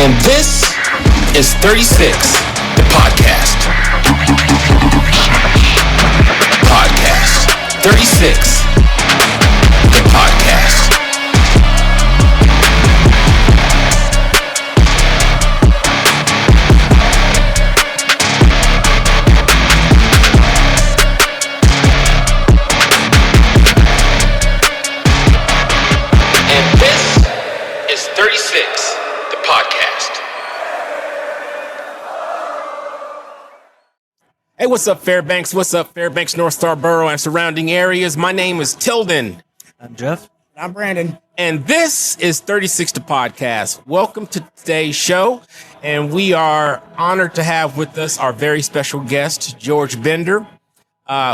And this is 36, the podcast. Podcast. 36, the podcast. And this is 36, the podcast. Hey, what's up, Fairbanks? What's up, Fairbanks, North Star Borough, and surrounding areas? My name is Tilden. I'm Jeff. I'm Brandon. And this is 36 the podcast. Welcome to today's show. And we are honored to have with us our very special guest, George Bender,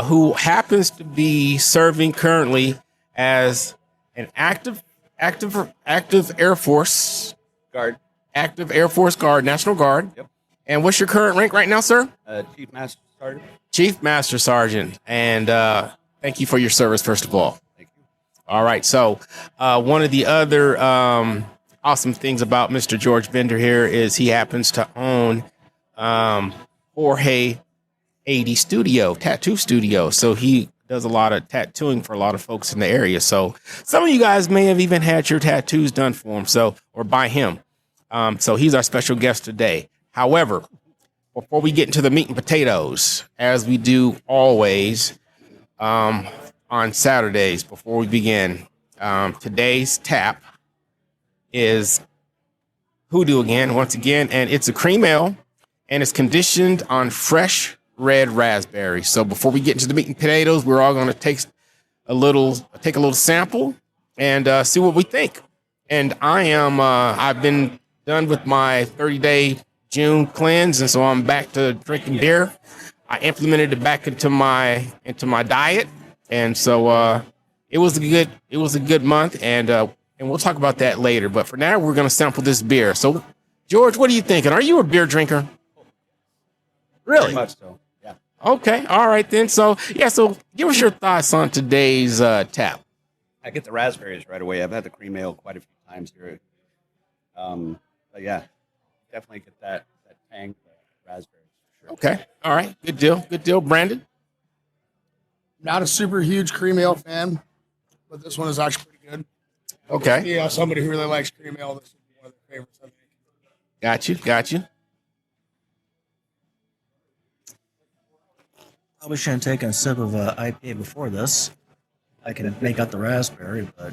who happens to be serving currently as an active Air Force Guard. active Air Force Guard, National Guard. Yep. And what's your current rank right now, sir? Chief Master Sergeant. Chief Master Sergeant. And thank you for your service, first of all. Thank you. All right. So one of the other awesome things about Mr. George Bender here is he happens to own Jorge 80 Studio, tattoo studio. So he does a lot of tattooing for a lot of folks in the area. So some of you guys may have even had your tattoos done for him, or by him. So he's our special guest today. However, before we get into the meat and potatoes, as we do always on Saturdays before we begin, today's tap is Hoodoo once again, and it's a cream ale, and it's conditioned on fresh red raspberry. So before we get into the meat and potatoes, we're all going to take a little sample and see what we think. And I've been done with my 30-day June cleanse, and so I'm back to drinking beer. I implemented it back into my diet, and so it was a good month, and we'll talk about that later. But for now, we're going to sample this beer. So, George, what are you thinking? Are you a beer drinker? Really? Very much so. Yeah. Okay. All right then. So give us your thoughts on today's tap. I get the raspberries right away. I've had the cream ale quite a few times here. But yeah, definitely get that tang, raspberries. For sure. Okay. All right. Good deal. Good deal, Brandon. Not a super huge cream ale fan, but this one is actually pretty good. Okay. Yeah, somebody who really likes cream ale, this is one of their favorites, I think. Got you. I wish I had taken a sip of IPA before this. I can make out the raspberry, but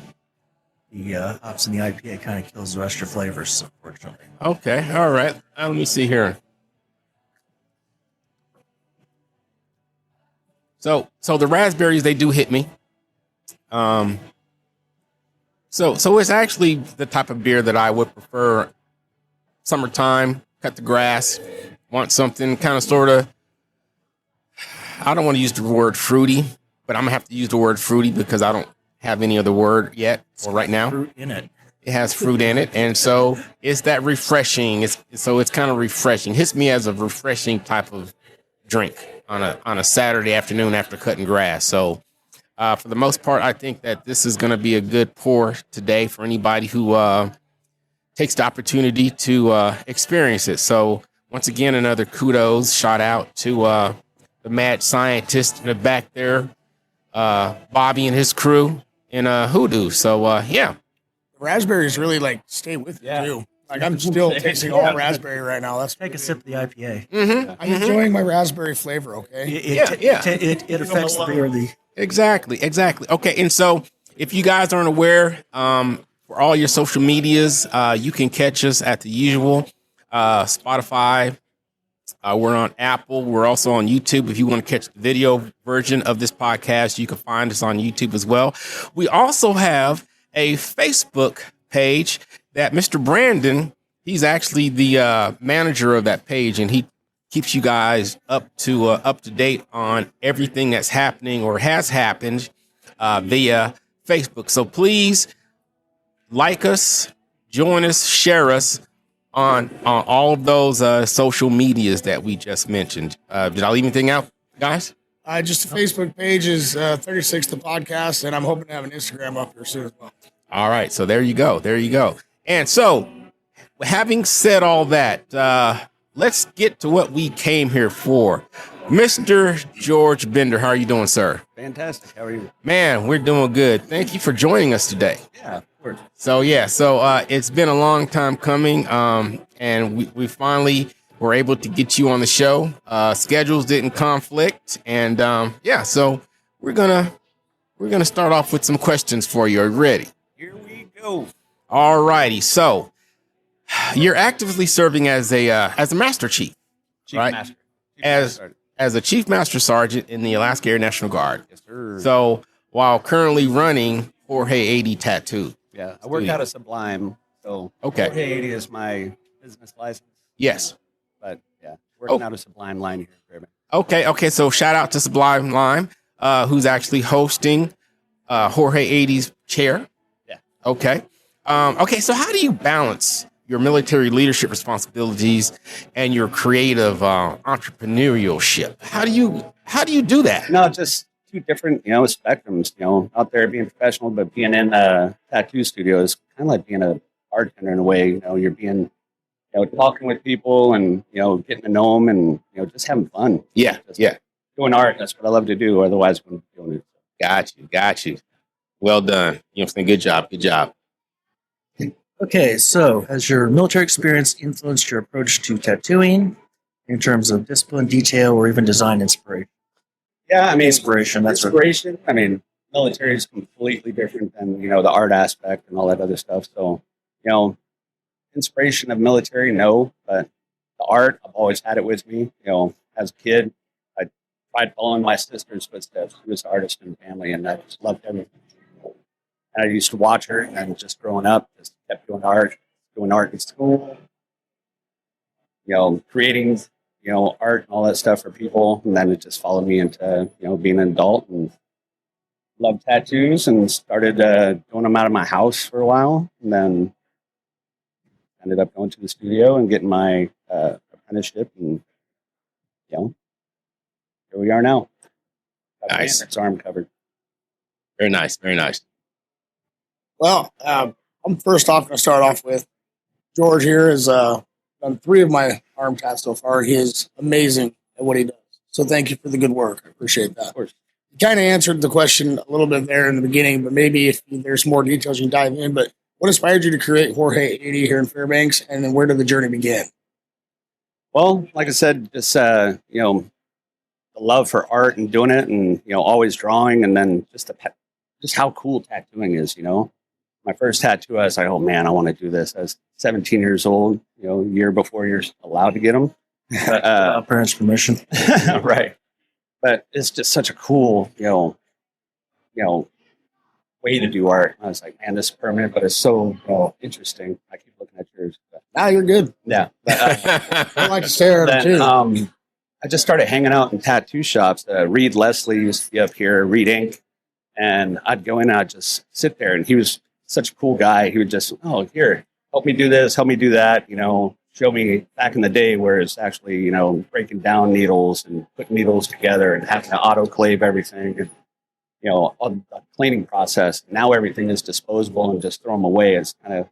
the hops in the IPA kind of kills the rest of your flavors, unfortunately. Okay. All right. Let me see here. So the raspberries, they do hit me. So it's actually the type of beer that I would prefer. Summertime, cut the grass, want something kind of sort of, I don't want to use the word fruity, but I'm going to have to use the word fruity because I don't have any other word yet or right now. Fruit in it. It has fruit in it. And so it's that refreshing. It's kind of refreshing. Hits me as a refreshing type of drink on a Saturday afternoon after cutting grass. So for the most part, I think that this is going to be a good pour today for anybody who takes the opportunity to experience it. So once again, another kudos, shout out to the mad scientist in the back there, Bobby and his crew in Hoodoo. So yeah. The raspberries really stay with you too. I'm still tasting all raspberry right now. That's Take a sip of the IPA. Mm-hmm. I'm enjoying my raspberry flavor. Okay. It affects the beer. Exactly. Okay, and so if you guys aren't aware, for all your social medias, you can catch us at the usual Spotify. We're on Apple. We're also on YouTube. If you want to catch the video version of this podcast, you can find us on YouTube as well. We also have a Facebook page that Mr. Brandon, he's actually the manager of that page, and he keeps you guys up to date on everything that's happening or has happened via Facebook. So please like us, join us, share us on all of those social medias that we just mentioned. Did I leave anything out, guys? Just the Facebook page is 36 the podcast, and I'm hoping to have an Instagram up here soon as well. All right, so there you go. And so having said all that, let's get to what we came here for. Mr. George Bender, how are you doing, sir? Fantastic. How are you? Man, we're doing good. Thank you for joining us today. Yeah, of course. So it's been a long time coming, and we finally were able to get you on the show. Schedules didn't conflict, and so we're gonna start off with some questions for you. Are you ready? Here we go. All righty. So you're actively serving as a Master Chief, Chief right? Master. Chief As Master. as a Chief Master Sergeant in the Alaska Air National Guard. Yes, sir. So while currently running Jorge 80 Tattoo. Yeah, I work out of Sublime. So Okay. Jorge 80 is my business license. Yes. But yeah, working out of Sublime line here in Fairbanks. Okay. So shout out to Sublime Lime, who's actually hosting Jorge 80's chair. Yeah. Okay. So how do you balance your military leadership responsibilities and your creative entrepreneurship? How do you do that? No, just two different, spectrums. Out there being professional, but being in a tattoo studio is kind of like being a bartender in a way. You're being, talking with people and getting to know them and just having fun. Yeah. Just Yeah. doing art. That's what I love to do. Otherwise, I wouldn't be doing it. Got you. Well done. Good job. Okay, so has your military experience influenced your approach to tattooing in terms of discipline, detail, or even design inspiration? Yeah, I mean, Inspiration, that's right. inspiration. I mean, military is completely different than the art aspect and all that other stuff. So, inspiration of military, no, but the art, I've always had it with me. As a kid, I tried following my sister's footsteps. She was an artist in the family, and I just loved everything. And I used to watch her, and just growing up, just kept doing art in school, creating, art and all that stuff for people. And then it just followed me into, being an adult and loved tattoos and started doing them out of my house for a while. And then ended up going to the studio and getting my apprenticeship. And, here we are now. Got Nice. Its arm covered. Very nice. Well, I'm first off going to start off with George here has done 3 of my arm tats so far. He is amazing at what he does. So thank you for the good work. I appreciate that. Of course. You kind of answered the question a little bit there in the beginning, but maybe if there's more details you can dive in. But what inspired you to create Jorge 80 here in Fairbanks, and then where did the journey begin? Well, like I said, just the love for art and doing it, and always drawing, and then just how cool tattooing is. My first tattoo, I was like, oh man, I want to do this. I was 17 years old, a year before you're allowed to get them. But, Parents' permission. right. But it's just such a cool, way to do art. I was like, man, this is permanent, but it's so interesting. I keep looking at yours. But, You're good. yeah. But, I like to stare at him then, too. I just started hanging out in tattoo shops. Reed Leslie used to be up here, Reed Ink. And I'd go in and I'd just sit there. And he was such a cool guy. He would just, here, help me do this, help me do that. Show me back in the day where it's actually, breaking down needles and putting needles together and having to autoclave everything. And, all the cleaning process. Now everything is disposable and just throw them away. It's kind of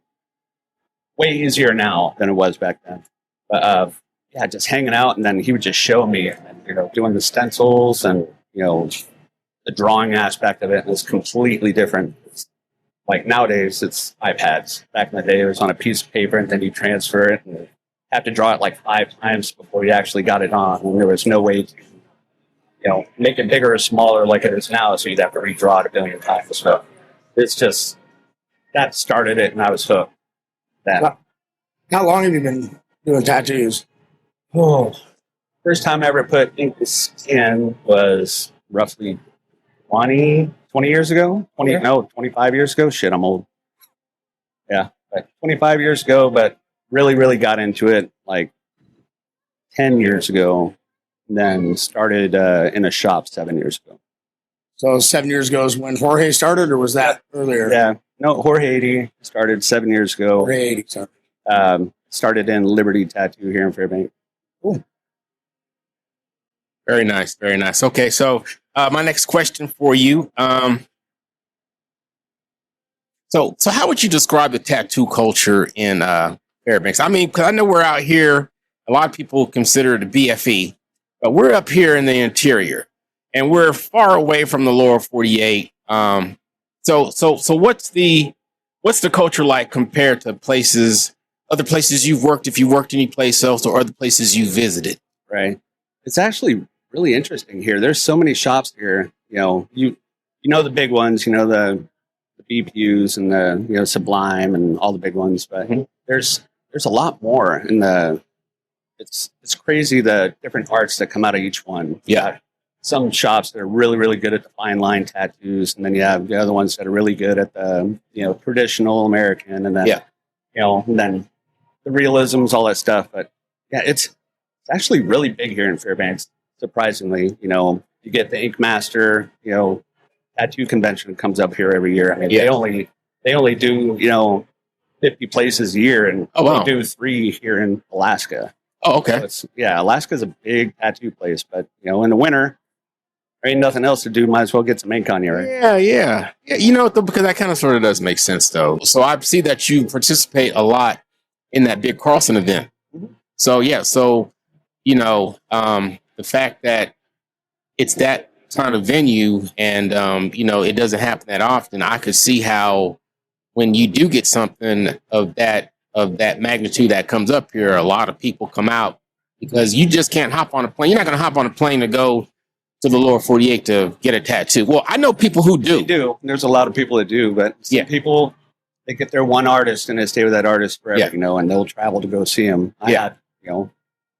way easier now than it was back then. But just hanging out, and then he would just show me, doing the stencils and the drawing aspect of it is completely different. Like nowadays, it's iPads. Back in the day, it was on a piece of paper, and then you transfer it and have to draw it like 5 times before you actually got it on. And there was no way to, make it bigger or smaller like it is now, so you'd have to redraw it a billion times. So it's just, that started it, and I was hooked. How long have you been doing tattoos? First time I ever put ink to skin was roughly 20 years ago. 25 years ago. Shit, I'm old. Yeah, but 25 years ago, but really got into it like 10 years ago. And then started in a shop 7 years ago. So 7 years ago is when Jorge started, or was that earlier? Yeah, no, Jorge 80 started 7 years ago. Jorge 80, sorry. Started in Liberty Tattoo here in Fairbanks. Cool. Very nice. Okay, so my next question for you. So how would you describe the tattoo culture in Fairbanks? I mean, because I know we're out here. A lot of people consider it a BFE, but we're up here in the interior, and we're far away from the lower 48. So what's the culture like compared to other places you've worked, if you worked any place else, or other places you visited? Right. It's actually really interesting here. There's so many shops here. You know the big ones. You know the BPUs and the Sublime and all the big ones. But there's a lot more, and it's crazy the different arts that come out of each one. Yeah. Some shops that are really, really good at the fine line tattoos, and then you have the other ones that are really good at the traditional American, and then and then the realisms, all that stuff. But yeah, it's actually really big here in Fairbanks. Surprisingly, you get the Ink Master, tattoo convention comes up here every year. I mean, they only do 50 places a year, and they do 3 here in Alaska. Oh, okay. So Alaska's a big tattoo place, but in the winter, there ain't nothing else to do. Might as well get some ink on you, right? Yeah. Because that kind of sort of does make sense, though. So I see that you participate a lot in that big crossing event. So the fact that it's that kind of venue, and it doesn't happen that often. I could see how when you do get something of that magnitude that comes up here, a lot of people come out, because you just can't hop on a plane. You're not going to hop on a plane to go to the lower 48 to get a tattoo. Well, I know people who do. They do. There's a lot of people that do, but some people, they get their one artist and they stay with that artist forever, and they'll travel to go see him. I had,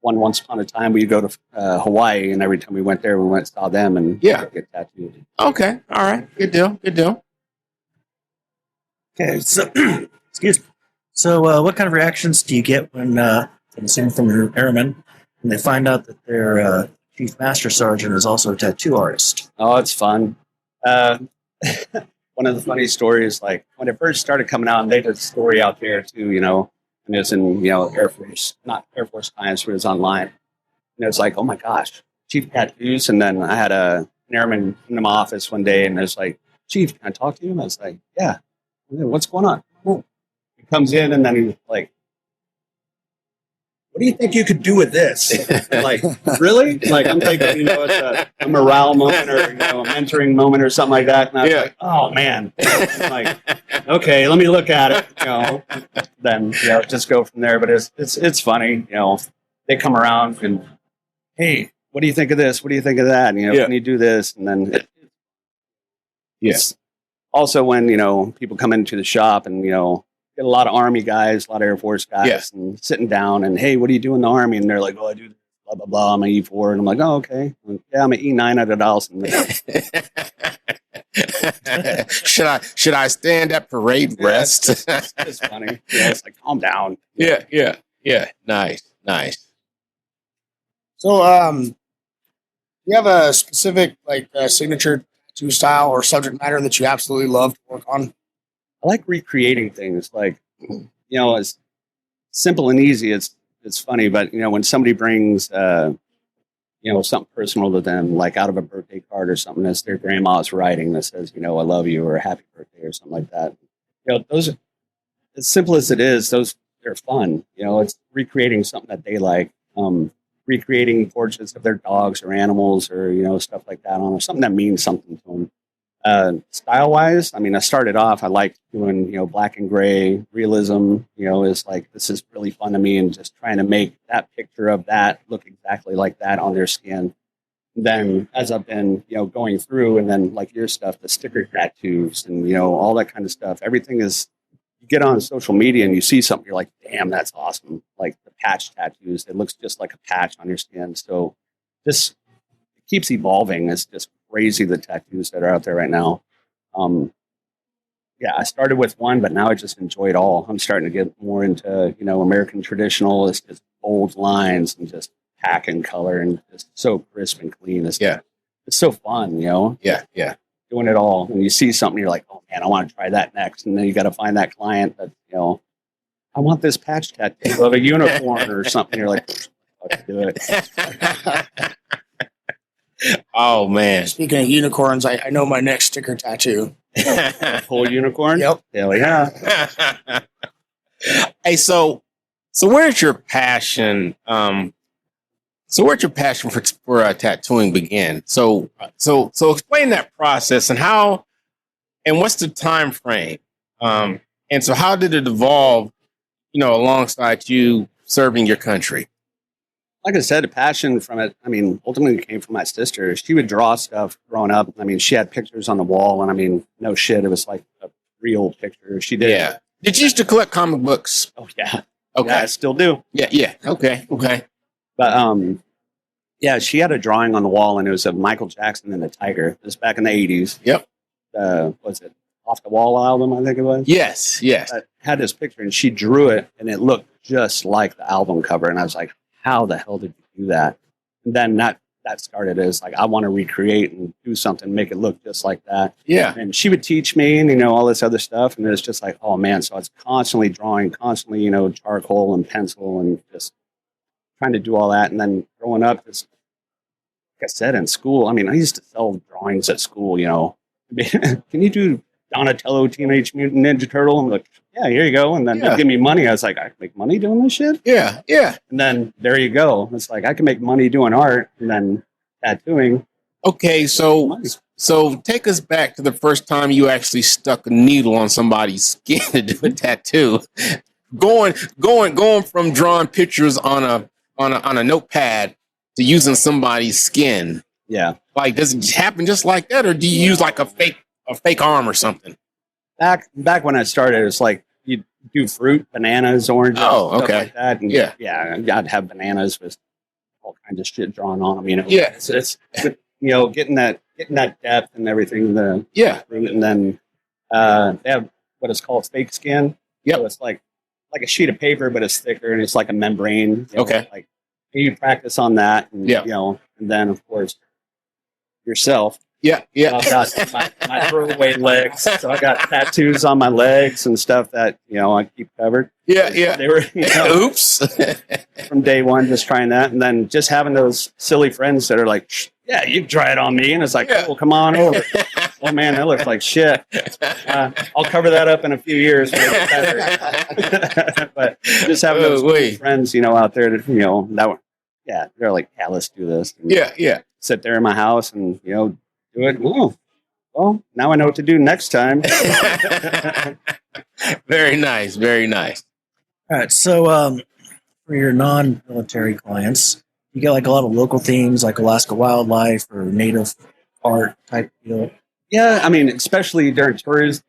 once upon a time we go to Hawaii, and every time we went there, we went and saw them and get tattooed. Okay. All right. Good deal. Okay. So, excuse me. So, what kind of reactions do you get when, assuming from your airmen, when they find out that their Chief Master Sergeant is also a tattoo artist? Oh, it's fun. One of the funny stories, like when it first started coming out, and they did a story out there too, and it was in, Air Force, not Air Force Times, but it was online. And it was like, oh my gosh, Chief Tattoos. And then I had an airman in my office one day, and it was like, Chief, can I talk to you? And I was like, yeah. What's going on? He comes in, and then he's like, what do you think you could do with this? Like, really? Like, I'm thinking, it's a morale moment, or a mentoring moment, or something like that. And I was like, oh man. I'm like, okay, let me look at it. Then just go from there. But it's funny. They come around and, hey, what do you think of this? What do you think of that? And, can you do this? And then, yes. Also, when people come into the shop and get a lot of Army guys, a lot of Air Force guys, and sitting down and, hey, what do you do in the Army? And they're like, oh, I do blah blah blah. I'm an E4, and I'm like, oh, okay, yeah, I'm an E9 at a Dawson. Should I stand at parade rest? It's funny. It's like, calm down. Yeah. Nice. So, you have a specific signature tattoo style or subject matter that you absolutely love to work on? I like recreating things. Like, it's simple and easy. It's funny, but when somebody brings something personal to them, like out of a birthday card or something that's their grandma's writing that says, I love you, or happy birthday or something like that. Those, as simple as it is, they're fun. It's recreating something that they like. Recreating portraits of their dogs or animals, or stuff like that on, or something that means something to them. Style wise, I started off, I liked doing, black and gray realism, is like, this is really fun to me, and just trying to make that picture of that look exactly like that on their skin. And then as I've been, going through, and then like your stuff, the sticker tattoos and, all that kind of stuff, everything is, you get on social media and you see something, you're like, damn, that's awesome. Like the patch tattoos, it looks just like a patch on your skin. So this keeps evolving. It's just crazy, the tattoos that are out there right now. I started with one, but now I just enjoy it all. I'm starting to get more into, American traditional. It's just bold lines and just pack and color, and just so crisp and clean. It's so fun, Yeah. Doing it all. And you see something, you're like, oh man, I want to try that next. And then you got to find that client that, I want this patch tattoo of a unicorn or something. You're like, let's do it. Oh man! Speaking of unicorns, I know my next sticker tattoo. Whole unicorn? Yep. Hell yeah. Hey, so So where's your passion? So where'd your passion for tattooing begin? So explain that process and how, and what's the time frame? And so how did it evolve, alongside you serving your country? Like I said, a passion from it, I mean, ultimately came from my sister. She would draw stuff growing up. I mean, she had pictures on the wall, and I mean, no shit, it was like a real picture. She did. Yeah. Did you used to collect comic books? Oh, yeah. Okay. Yeah, I still do. Yeah. Okay. But yeah, she had a drawing on the wall, and it was of Michael Jackson and the Tiger. It was back in the 80s. Yep. Was it Off the Wall album, I think it was? Yes. I had this picture, and she drew it, and it looked just like the album cover. And I was like, how the hell did you do that? And then that started as like, I want to recreate and do something, make it look just like that. Yeah. And she would teach me, and, all this other stuff. And it was just like, oh man. So I was constantly drawing, constantly, charcoal and pencil and just trying to do all that. And then growing up, just like I said, in school, I mean, I used to sell drawings at school, can you do Donatello Teenage Mutant Ninja Turtle? I'm like, yeah, here you go. And then Yeah. they'd give me money. I was like, I can make money doing this shit. Yeah. And then there you go. It's like, I can make money doing art and then tattooing. Okay. So take us back to the first time you actually stuck a needle on somebody's skin to do a tattoo. Going from drawing pictures on a notepad to using somebody's skin. Yeah. Like, does it happen just like that, or do you use like a fake arm or something? Back when I started, it's like you do fruit, bananas, oranges, Oh, stuff okay. like that. And Yeah. I'd have bananas with all kinds of shit drawn on them. Yeah. It's getting that depth and everything. The Yeah. fruit, and then they have what is called fake skin. Yep. So it's like a sheet of paper, but it's thicker and it's like a membrane. Okay. Like you practice on that, and and then of course yourself. Yeah. I've got my throwaway legs, so I got tattoos on my legs and stuff that I keep covered. Yeah. They were Oops. from day one, just trying that, and then just having those silly friends that are like, "Yeah, you can try it on me," and it's like, "Oh, come on over." Oh man, that looks like shit. I'll cover that up in a few years. But just having those cool friends, out there that that were, they're like, "Yeah, let's do this." And Yeah. sit there in my house and do it. Oh, well, now I know what to do next time. Very nice. Very nice. All right. So for your non-military clients, you get like a lot of local themes like Alaska wildlife or native art type deal. Yeah, I mean, especially during tourism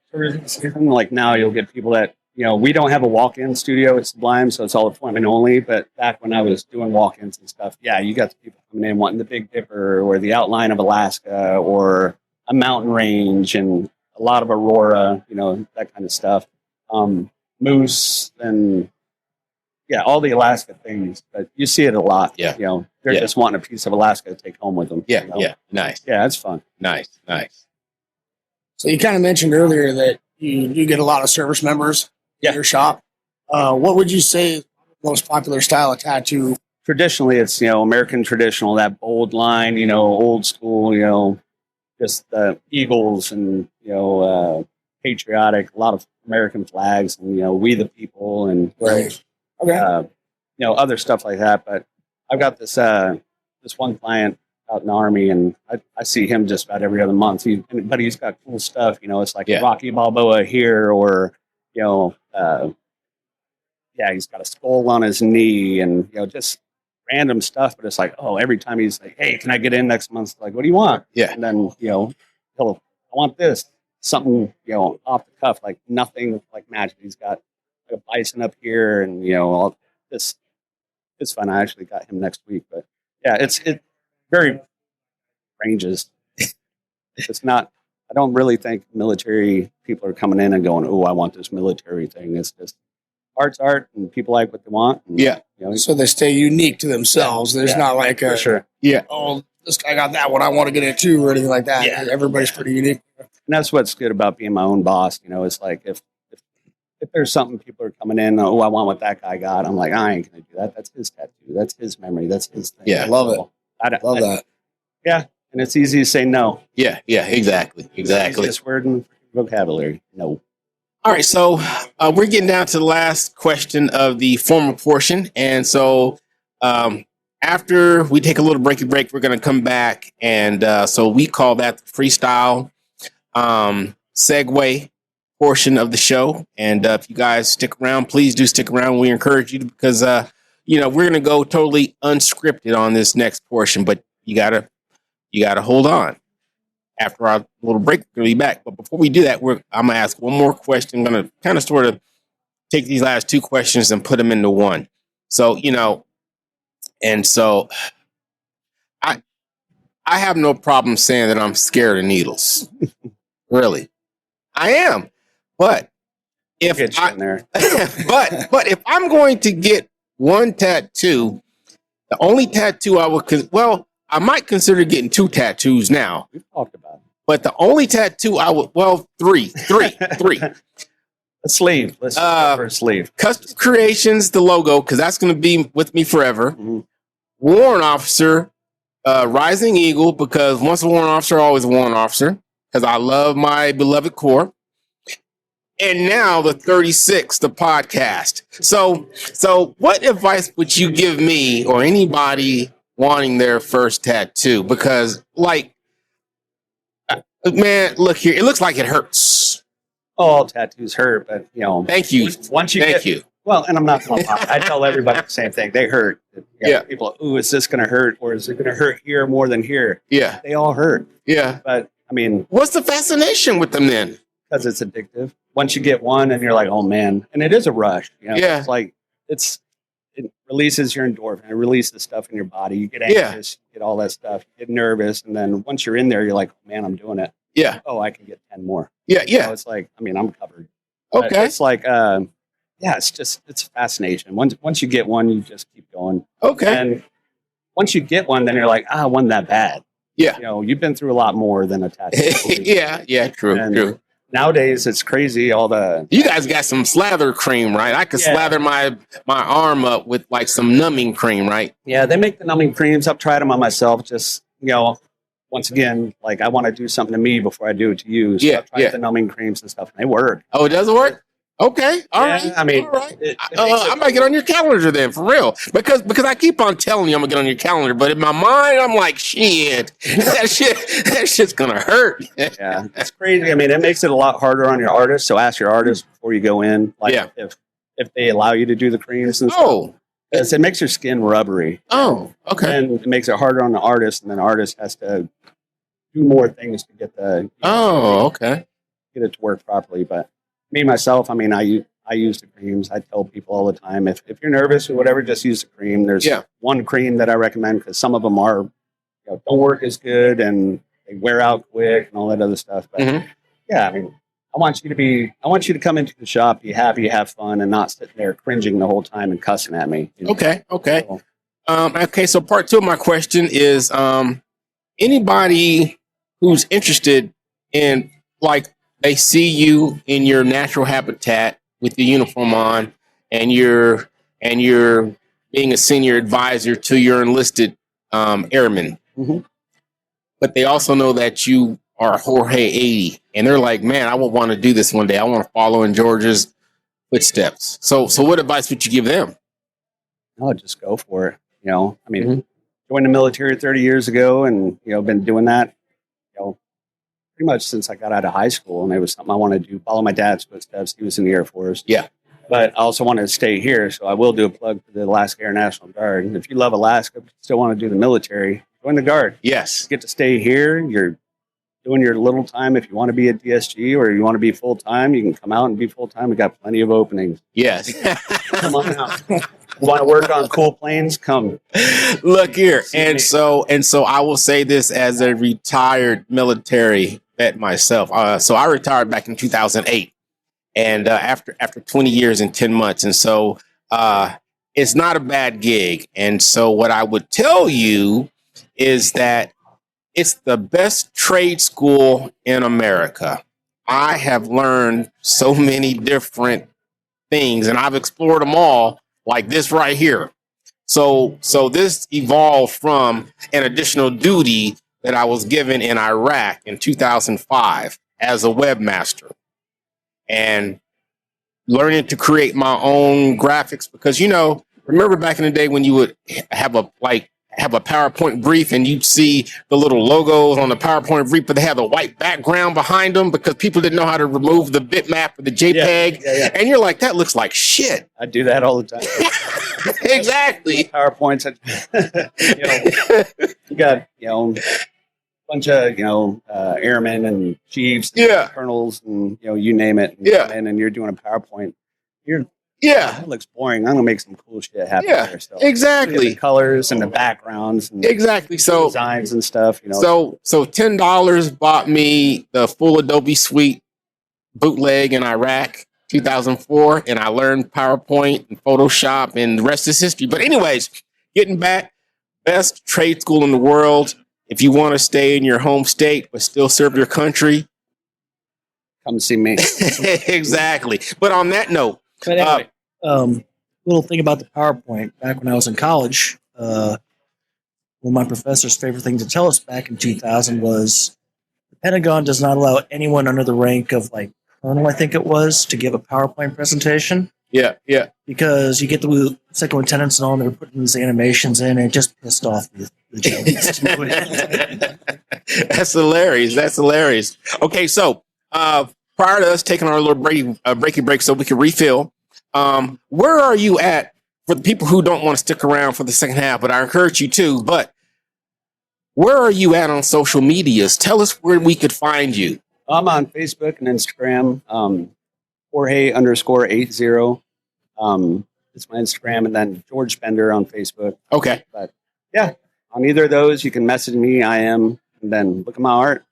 season, like now you'll get people that, we don't have a walk-in studio at Sublime, so it's all appointment only. But back when I was doing walk-ins and stuff, you got the people coming in wanting the Big Dipper or the outline of Alaska or a mountain range and a lot of aurora, that kind of stuff. Moose and all the Alaska things. But you see it a lot. Yeah. They're just wanting a piece of Alaska to take home with them. Yeah. Nice. Yeah, it's fun. Nice. So you kind of mentioned earlier that you get a lot of service members at your shop. What would you say is the most popular style of tattoo? Traditionally, it's, American traditional, that bold line, old school, just the eagles and, patriotic, a lot of American flags and, we the people and, other stuff like that. But I've got this one client out in the Army, and I see him just about every other month. But he's got cool stuff, it's like Rocky Balboa here, or he's got a skull on his knee, and just random stuff. But it's like, every time he's like, "Hey, can I get in next month?" Like, what do you want? Yeah, and then I want this, something off the cuff, like nothing like magic. He's got like a bison up here, and all this. It's fun. I actually got him next week, but it very ranges. It's not. I don't really think military people are coming in and going, "Oh, I want this military thing." It's just art's art, and people like what they want. And, so they stay unique to themselves. There's not like for sure. Oh, this guy got that one, I want to get it too, or anything like that. Yeah. Everybody's pretty unique. And that's what's good about being my own boss. It's like if there's something people are coming in, I want what that guy got. I'm like, I ain't gonna do that. That's his tattoo. That's his memory. That's his thing. Yeah, I love it. Love that. Yeah, and it's easy to say no. Yeah, exactly. Easiest word in vocabulary. No. All right, so we're getting down to the last question of the formal portion, and so after we take a little break, we're going to come back, and so we call that the freestyle segue portion of the show. And if you guys stick around, please do stick around. We encourage you because we're going to go totally unscripted on this next portion, but you gotta hold on. After our little break, we're going to be back. But before we do that, I'm going to ask one more question. I'm going to kind of sort of take these last two questions and put them into one. So, and so I have no problem saying that I'm scared of needles. Really. I am. But if Get you in there. but if I'm going to get one tattoo, the only tattoo I might consider getting two tattoos now. We've talked about it. But the only tattoo three. A sleeve. Let's go for a sleeve. Custom Creations, the logo, because that's going to be with me forever. Mhm. Warrant Officer, Rising Eagle, because once a warrant officer, always a warrant officer, because I love my beloved Corps. And now the 36, the podcast. So what advice would you give me or anybody wanting their first tattoo? Because, man, look here. It looks like it hurts. All tattoos hurt, but Thank you. Once you Thank get, you. well, and I'm not going to lie. I tell everybody the same thing. They hurt. Yeah. People, ooh, is this going to hurt, or is it going to hurt here more than here? Yeah. They all hurt, Yeah. but I mean, What's the fascination with them then? because it's addictive. Once you get one, and you're like, oh man, and it is a rush. Yeah. It's like it releases your endorphin. It releases stuff in your body. You get anxious, you get all that stuff. You get nervous, and then once you're in there, you're like, oh, man, I'm doing it. Yeah. Oh, I can get 10 more. Yeah. Yeah. So it's like, I mean, I'm covered. But Okay. it's like, it's fascination. Once you get one, you just keep going. Okay. And once you get one, then you're like, it wasn't that bad. Yeah. You've been through a lot more than a tattoo. Yeah. Yeah. True. And True. Nowadays, it's crazy. All the You guys got some slather cream, right? I could Yeah. slather my arm up with like some numbing cream, right? they make the numbing creams. I've tried them on myself. Just once again, like I want to do something to me before I do it to you. So Yeah, I've tried yeah. the numbing creams and stuff, and they work. Oh, it doesn't work? Okay. All Yeah, right. I mean, all right. it makes it- I might get on your calendar then, for real. Because I keep on telling you I'm gonna get on your calendar, but in my mind I'm like, shit, that shit's gonna hurt. Yeah, it's crazy. I mean, it makes it a lot harder on your artist. So ask your artist before you go in, like Yeah. if they allow you to do the creams and stuff. Oh. 'Cause it makes your skin rubbery. Oh. Okay. And it makes it harder on the artist, and then the artist has to do more things to get Oh. Okay. get it to work properly. But me myself, I mean, I use the creams. I tell people all the time, if you're nervous or whatever, just use the cream. There's Yeah. one cream that I recommend because some of them are don't work as good and they wear out quick and all that other stuff. But Mhm. yeah, I mean, I want you to come into the shop, be happy, have fun, and not sit there cringing the whole time and cussing at me. Okay. Okay. So, Okay, so part two of my question is anybody who's interested in, like, they see you in your natural habitat with the uniform on, and you're being a senior advisor to your enlisted airmen, Mhm. but they also know that you are Jorge 80, and they're like, man, I would want to do this one day. I want to follow in George's footsteps. So what advice would you give them? no, just go for it. I mean, Mhm. joined the military 30 years ago, and been doing that, pretty much since I got out of high school, and it was something I wanted to do. Follow my dad's footsteps. He was in the Air Force. Yeah. But I also wanted to stay here, so I will do a plug for the Alaska Air National Guard. And if you love Alaska, but still want to do the military, join the Guard. Yes. You get to stay here. You're doing your little time. If you want to be a DSG or you want to be full time, you can come out and be full time. We got plenty of openings. Yes. Come on out. You want to work on cool planes? Come. Look here. See And me. so I will say this as a retired military vet myself. So I retired back in 2008, and after 20 years and 10 months. And so it's not a bad gig. And so what I would tell you is that it's the best trade school in America. I have learned so many different things, and I've explored them all, like this right here. So this evolved from an additional duty that I was given in Iraq in 2005 as a webmaster. And learning to create my own graphics because, remember back in the day when you would have a PowerPoint brief and you'd see the little logos on the PowerPoint brief, but they have a white background behind them because people didn't know how to remove the bitmap or the JPEG. Yeah. And you're like, that looks like shit. I do that all the time. Exactly. PowerPoints. You got, bunch of, airmen and chiefs, and colonels, and, you name it. And you're doing a PowerPoint. That looks boring. I'm gonna make some cool shit happen there. So exactly. The colors and the backgrounds and exactly. So designs and stuff. So $10 bought me the full Adobe Suite bootleg in Iraq, 2004, and I learned PowerPoint and Photoshop, and the rest is history. But anyways, getting back, best trade school in the world. If you want to stay in your home state but still serve your country, come see me. Exactly. But on that note. But anyway, little thing about the PowerPoint. Back when I was in college, one of my professor's favorite thing to tell us back in 2000 was the Pentagon does not allow anyone under the rank of colonel, I think it was, to give a PowerPoint presentation. Yeah. Because you get the second lieutenants and all, and they're putting these animations in, and it just pissed off the generals. That's hilarious. Okay, so prior to us taking our little breaky break so we can refill, where are you at for the people who don't want to stick around for the second half, but I encourage you to, but where are you at on social medias? Tell us where we could find you. I'm on Facebook and Instagram, Jorge_80. It's my Instagram, and then George Bender on Facebook. Okay. But yeah, on either of those, you can message me, and then look at my art.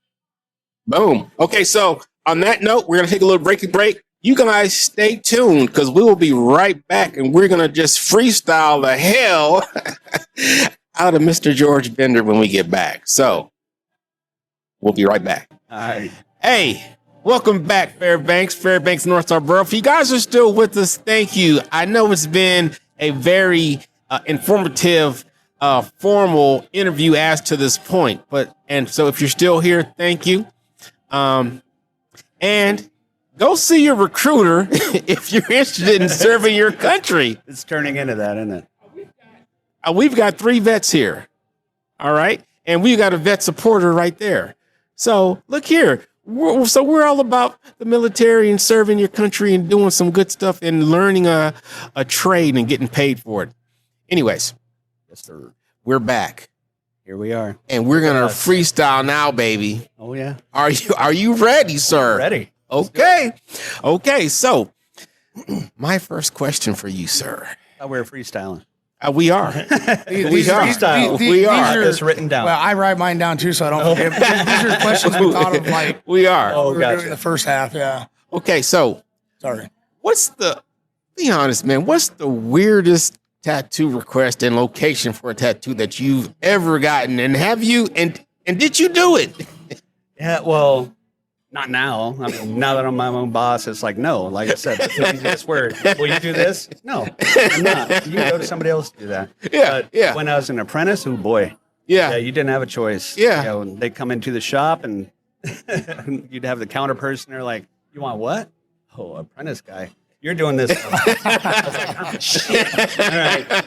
Boom. Okay, so on that note, we're going to take a little breaky break. You guys stay tuned because we will be right back, and we're going to just freestyle the hell out of Mr. George Bender when we get back. So we'll be right back. All right. Hey, welcome back, Fairbanks, North Star Borough. If you guys are still with us, thank you. I know it's been a very informative, formal interview as to this point, and so if you're still here, thank you. And go see your recruiter if you're interested in serving your country. It's turning into that, isn't it? We've got 3 vets here. All right. And we've got a vet supporter right there. So look here. We're all about the military and serving your country and doing some good stuff and learning a trade and getting paid for it. Anyways, Yes, sir. we're back. Here we are. And we're going to freestyle now, baby. Oh, yeah. Are you ready, sir? Ready. Okay. Okay. So my first question for you, sir. Oh, we're freestyling. We are. These are freestyle. We are. It's written down. Well, I write mine down too, so I don't forget. These are questions we thought of We are. Oh, we were gotcha. doing the first half. Yeah. Okay. So Sorry. be honest, man, what's the weirdest tattoo request and location for a tattoo that you've ever gotten? And have you, and did you do it? Yeah, well, not now. I mean, now that I'm my own boss, it's like, no. Like I said, that's the easiest word. Will you do this? No, I'm not. You can go to somebody else to do that. Yeah, But yeah. when I was an apprentice, oh boy. Yeah. You didn't have a choice. Yeah. They come into the shop and you'd have the counter person. They're like, you want what? Oh, apprentice guy. You're doing this. I was like, oh, shit. All right.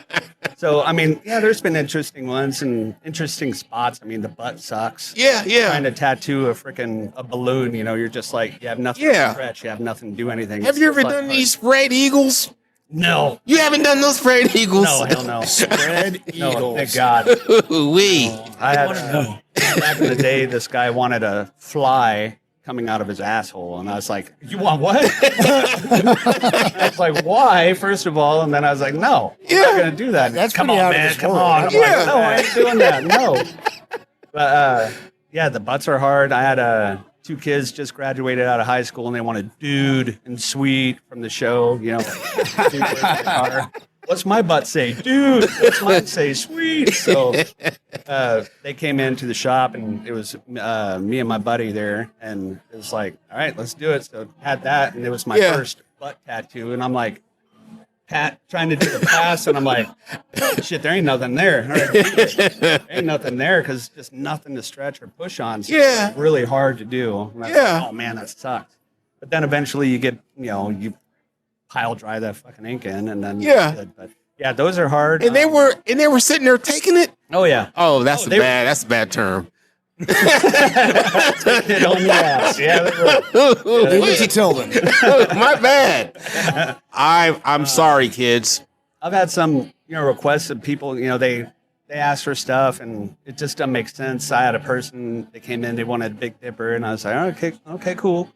So, I mean, yeah, there's been interesting ones and interesting spots. I mean, the butt sucks. Yeah, Trying yeah. to tattoo a balloon, you're just like, you have nothing Yeah. to stretch. You have nothing to do anything. Have It's you just ever like, done these sprayed eagles? No. You haven't done those sprayed eagles? No, hell no. Spread No, eagles. thank God. We. I had, wanna know. back in the day, this guy wanted a fly coming out of his asshole. And I was like, you want what? I was like, why, first of all? And then I was like, no, I'm not going to do that. That's come pretty on, out of man. this Come world. on. I'm Yeah. like, no, I ain't doing that. No. But yeah, the butts are hard. I had 2 kids just graduated out of high school and they wanted dude and sweet from the show, What's my butt say? Dude. What's mine say? Sweet. So they came into the shop and it was me and my buddy there. And it was like, all right, let's do it. So had that. And it was my Yeah. first butt tattoo. And I'm like, trying to do the pass. And I'm like, shit, there ain't nothing there. All right, there ain't nothing there because just nothing to stretch or push on. So Yeah. it's really hard to do. And I was Yeah. like, oh, man, that sucks. But then eventually you get, you pile dry that fucking ink in, and then Yeah. good. But yeah, those are hard. And they were sitting there taking it. Oh yeah. Oh, that's they were- that's a bad term. It on the ass. Yeah, they were. Leave it to Tilden. My bad. I'm sorry, kids. I've had some, requests of people, they asked for stuff and it just doesn't make sense. I had a person that came in, they wanted a Big Dipper, and I was like, okay, cool.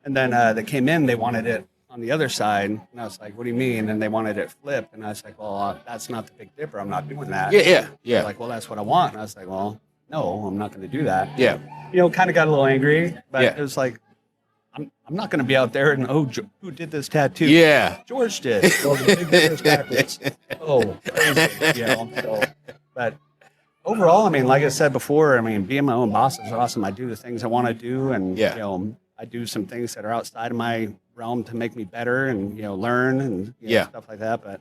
And then they came in, they wanted it on the other side, and I was like, what do you mean? And they wanted it flipped, and I was like, well, that's not the Big Dipper. I'm not doing that. Yeah. They're like, well, that's what I want. And I was like, well, no, I'm not going to do that. Yeah. Kind of got a little angry, but Yeah. it was like, I'm not going to be out there and, who did this tattoo? Yeah. George did. So the Big Dipper's backwards. Crazy. So, but overall, I mean, like I said before, I mean, being my own boss is awesome. I do the things I want to do, and Yeah. I do some things that are outside of my realm to make me better, and learn and stuff like that. But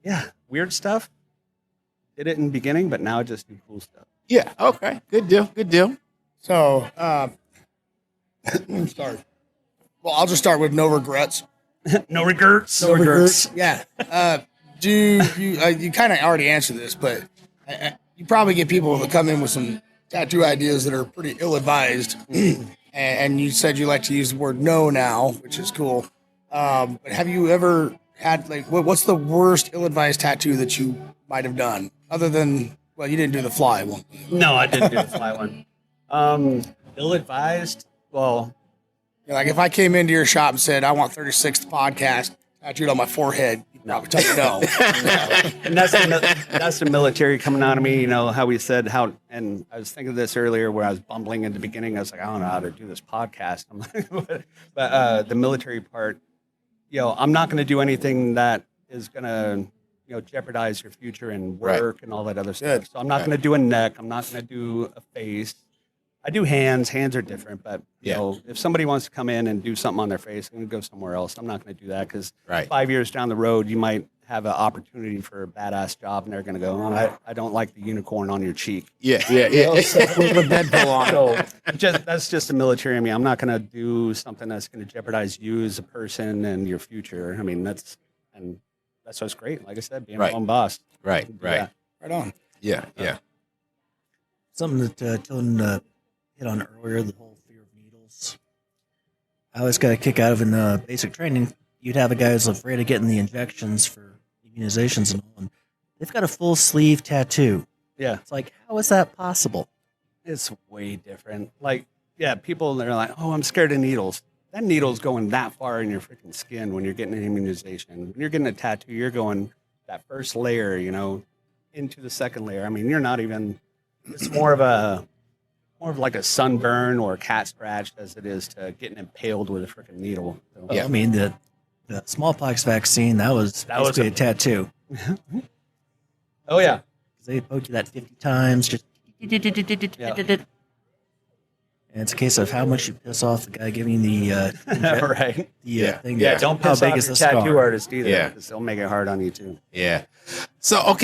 yeah, weird stuff. Did it in the beginning, but now I just do cool stuff. Yeah. Okay. Good deal. So, sorry. Well, I'll just start with no regrets. No regrets. No regrets. Yeah. Do you kind of already answered this, but you probably get people that come in with some tattoo ideas that are pretty ill-advised. And you said you like to use the word no now, which is cool. But have you ever had, what's the worst ill-advised tattoo that you might have done? Other than, well, you didn't do the fly one. No, I didn't do the fly one. Ill-advised. Well, Like if I came into your shop and said, I want 36th podcast tattooed on my forehead, you'd probably tell me no. and that's the military coming out of me. How we said how, and I was thinking of this earlier where I was bumbling in the beginning. I was like, I don't know how to do this podcast. I'm like, but the military part, I'm not going to do anything that is going to, jeopardize your future and work and all that other stuff. Good. So I'm not going to do a neck. I'm not going to do a face. I do hands. Hands are different, but if somebody wants to come in and do something on their face, I'm going to go somewhere else. I'm not going to do that because 5 years down the road, you might have an opportunity for a badass job, and they're going to go, I don't like the unicorn on your cheek. Yeah. With Deadpool on. So that's just the military. I mean, I'm not going to do something that's going to jeopardize you as a person and your future. I mean, that's what's great. Like I said, being my own boss. Right. Right on. Yeah. Something that Tilden hit on earlier, the whole fear of needles. I always got a kick out of in basic training. You'd have a guy who's afraid of getting the injections for immunizations and all. And they've got a full sleeve tattoo. Yeah. It's like, how is that possible? It's way different. Like, people that are like, oh, I'm scared of needles. That needle's going that far in your freaking skin when you're getting an immunization. When you're getting a tattoo, you're going that first layer, into the second layer. I mean, you're not even, it's more of like a sunburn or a cat scratch as it is to getting impaled with a freaking needle. So, I mean, the smallpox vaccine, that was basically a tattoo. Oh, yeah. They poked you that 50 times, just and it's a case of how much you piss off the guy giving you the Right. thing. Don't How piss big off is your the tattoo scar? artist either. Yeah. Because they'll make it hard on you, too. Yeah. So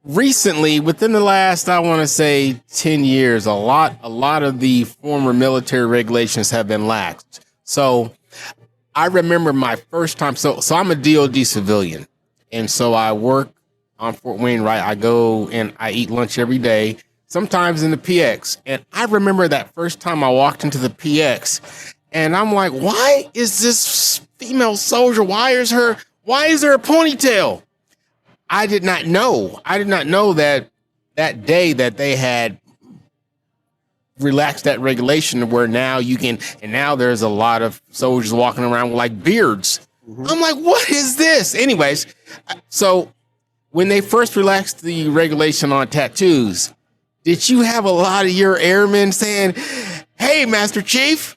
recently, within the last, I want to say 10 years, a lot of the former military regulations have been laxed. So I remember my first time. So I'm a DOD civilian, and so I work on Fort Wainwright. I go and I eat lunch every day, sometimes in the PX. And I remember that first time I walked into the PX, and I'm like, why is this female soldier? Why is there a ponytail? I did not know that day that they had relaxed that regulation where now you can, and now there's a lot of soldiers walking around with like beards. I'm like, what is this? Anyways, so when they first relaxed the regulation on tattoos, did you have a lot of your airmen saying, hey, Master Chief,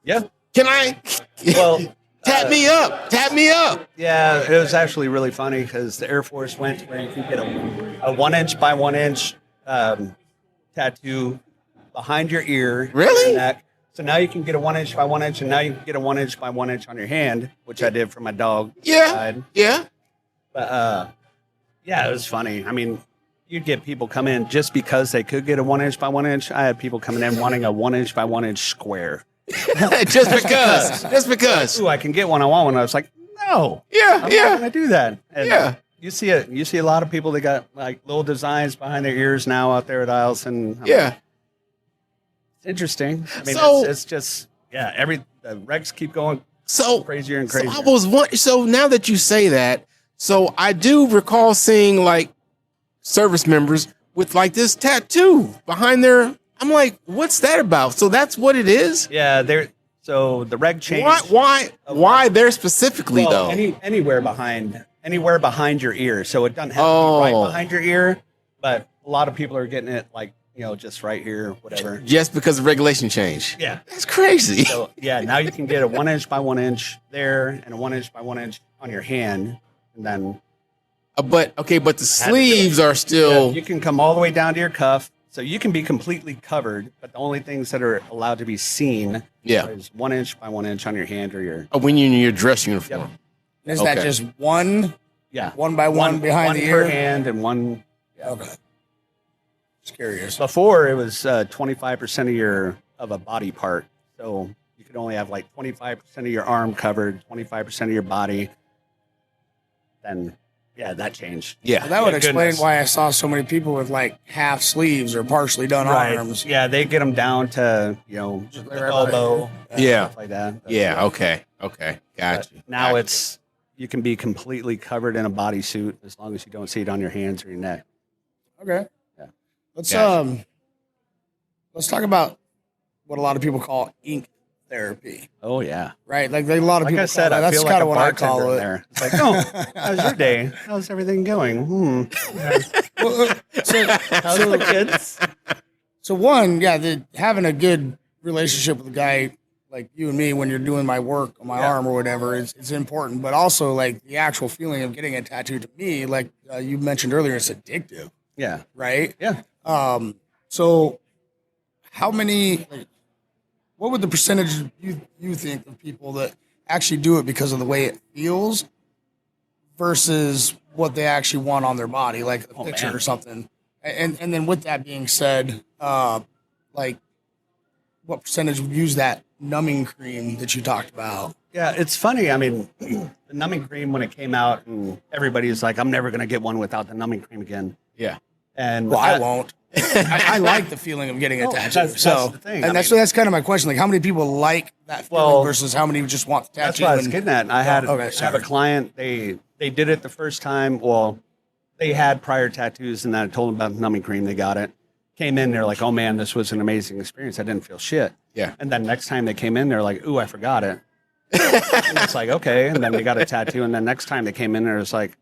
Yeah. can I Well, tap me up? yeah, it was actually really funny because the Air Force went to where you could get a 1 inch by 1 inch tattoo behind your ear. Really? Your neck. So now you can get a 1 inch by 1 inch, and now you can get a 1 inch by 1 inch on your hand, which I did for my dog. Yeah. But yeah, it was funny. I mean, you'd get people come in just because they could get a 1 inch by 1 inch. I had people coming in wanting a 1 inch by 1 inch square. Just because. Just because. Ooh, I can get one. I want one. I was like, no, Yeah, I'm yeah. not gonna do that. And Yeah. you see it. You see a lot of people that got like little designs behind their ears now out there at Isles, and I'm Yeah. like, it's interesting. I mean, So- it's just the regs keep going So, crazier and so crazier. I was so now that you say that, so I do recall seeing like service members with like this tattoo behind their. I'm like, what's that about? So that's what it is. Yeah, so the reg changed. Why there specifically Well, though? anywhere behind your ear. So it doesn't have to be right behind your ear, but a lot of people are getting it like, just right here, whatever. Just because of regulation change. Yeah. That's crazy. So yeah, now you can get a 1 inch by 1 inch there and a 1 inch by 1 inch on your hand, and then But the sleeves are still. you can come all the way down to your cuff, so you can be completely covered. But the only things that are allowed to be seen is 1 inch by 1 inch on your hand or your When you're in your dress uniform. Is that Okay. just one yeah by one behind the per ear? hand and one. Okay. Just curious. Before it was 25% of a body part, so you could only have like 25% of your arm covered, 25% of your body. Then, yeah, that changed. Yeah. Well, that would Yeah, explain goodness. why I saw so many people with like half sleeves or partially done arms. Yeah, they get them down to Just the right by elbow, Yeah. stuff like that. Yeah. Okay. Got But you. now Got you can be completely covered in a bodysuit as long as you don't see it on your hands or your neck. Okay. Yeah. Let's Gotcha. let's talk about what a lot of people call ink therapy, Oh yeah. right? Like a lot of Like people I said, call that. I That's feel like kind a of what I bartender call in it. there. It's like, oh, how's your day? How's everything going? Well, How's the kids? So one, having a good relationship with a guy like you and me when you're doing my work on my arm or whatever is important. But also like the actual feeling of getting a tattoo to me, like you mentioned earlier, it's addictive, Yeah. right? Yeah. So how many? Like, what would the percentage you think of people that actually do it because of the way it feels versus what they actually want on their body, like a picture man. or something? And then with that being said, like what percentage would use that numbing cream that you talked about? Yeah, it's funny. I mean, the numbing cream when it came out, and everybody's like, "I'm never gonna get one without the numbing cream again." Yeah. And Well, I won't. I like the feeling of getting a Oh, tattoo. that's So, the thing. and I that's mean- that's kind of my question. Like, how many people like that feeling Well, versus how many just want the tattoo? That's what I was and- getting at. I had Okay, have sorry. a client. They did it the first time. Well, they had prior tattoos, and then I told them about the numbing cream. They got it. Came in, they're like, "Oh man, this was an amazing experience. I didn't feel shit." Yeah. And then next time they came in, they're like, "Ooh, I forgot it." And it's like, okay. And then they got a tattoo, and then next time they came in, it was like,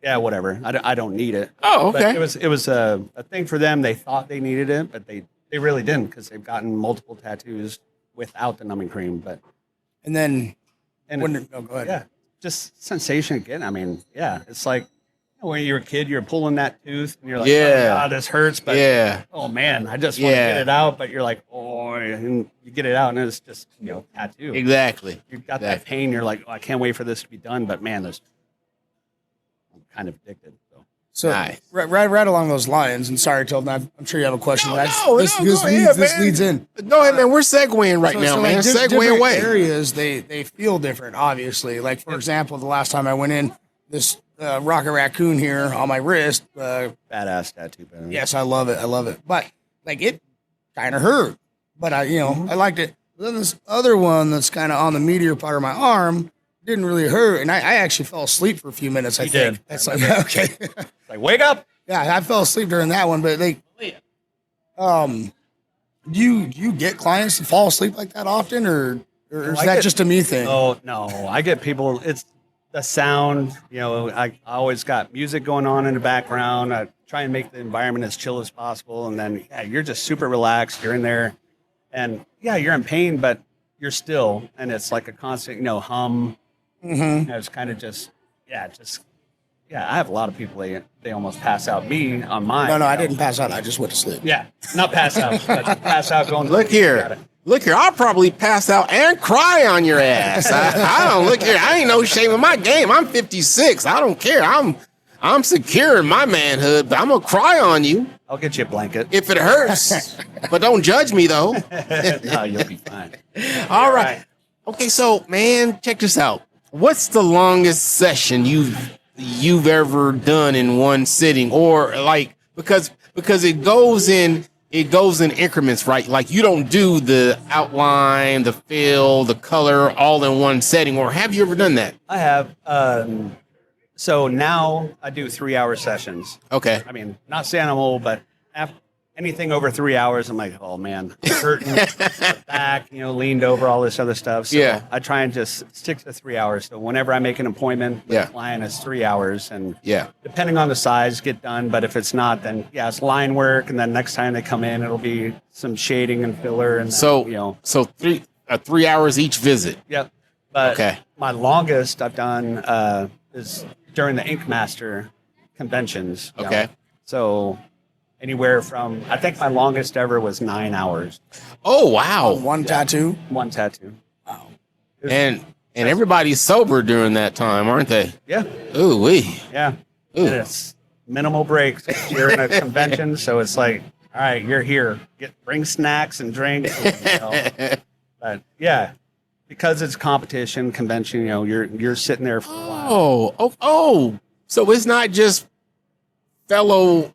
"Yeah, whatever. I don't need it." Oh, But okay. it was a thing for them. They thought they needed it, but they really didn't because they've gotten multiple tattoos without the numbing cream. But And then and when go ahead. yeah, just sensation again. I mean, yeah, it's like when you're a kid, you're pulling that tooth and you're like, Yeah. oh, God, this hurts, but Yeah. oh man, I just want to Yeah. get it out. But you're like, oh, and you get it out and it's just tattoo. Exactly. You got that pain. You're like, oh, I can't wait for this to be done. But man, I'm kind of addicted. So So Nice. right along those lines, and sorry, Tilden, I'm sure you have a question. No, but no, this go leads, ahead, this man. leads in. Go ahead, man. We're segueing right now, man. like, Segue different away. areas they feel different, obviously. Like for example, the last time I went in, this rocket raccoon here on my wrist. badass tattoo. Man. Yes, I love it. But like it kind of hurt, but I I liked it. But then this other one that's kind of on the meatier part of my arm didn't really hurt, and I actually fell asleep for a few minutes. I You think did. that's like okay. It's like, wake up. Yeah, I fell asleep during that one, but like, do you get clients to fall asleep like that often, or is I that get- just a me thing? Oh no, I get people. It's the sound. I always got music going on in the background. I try and make the environment as chill as possible, and then you're just super relaxed. You're in there, and you're in pain, but you're still, and it's like a constant, hum. Mm-hmm. It's kind of just. I have a lot of people. They almost pass out. Me on mine. No, I didn't pass out. I just went to sleep. Yeah, not pass out, but pass out going. Look here. I'll probably pass out and cry on your ass. I don't look here. I ain't no shame in my game. I'm 56. I don't care. I'm secure in my manhood, but I'm gonna cry on you. I'll get you a blanket. if it hurts. But don't judge me though. No, you'll be fine. All right. Okay, so man, check this out. What's the longest session you've ever done in one sitting, or like because it goes in increments, right? Like you don't do the outline, the fill, the color all in one setting, or have you ever done that? I have. So now I do 3-hour sessions. Okay. I mean, not saying I'm old, but anything over 3 hours, I'm like, oh man, I'm hurting, back, leaned over, all this other stuff. So Yeah. I try and just stick to 3 hours. So whenever I make an appointment with a client, it's 3 hours, and Yeah. depending on the size, get done. But if it's not, then yeah, it's line work, and then next time they come in, it'll be some shading and filler, and So so 3 hours each visit. Yep. But Okay. my longest I've done is during the Ink Master conventions. Okay. So anywhere from, I think my longest ever was 9 hours. Oh wow. One tattoo. One tattoo. And everybody's sober during that time, aren't they? Yeah. Ooh wee. Yeah. Ooh. And it's minimal breaks. You're in a convention, so it's like, all right, you're here. Bring snacks and drinks. But yeah, because it's competition, convention, you're sitting there for a while. Oh. So it's not just fellow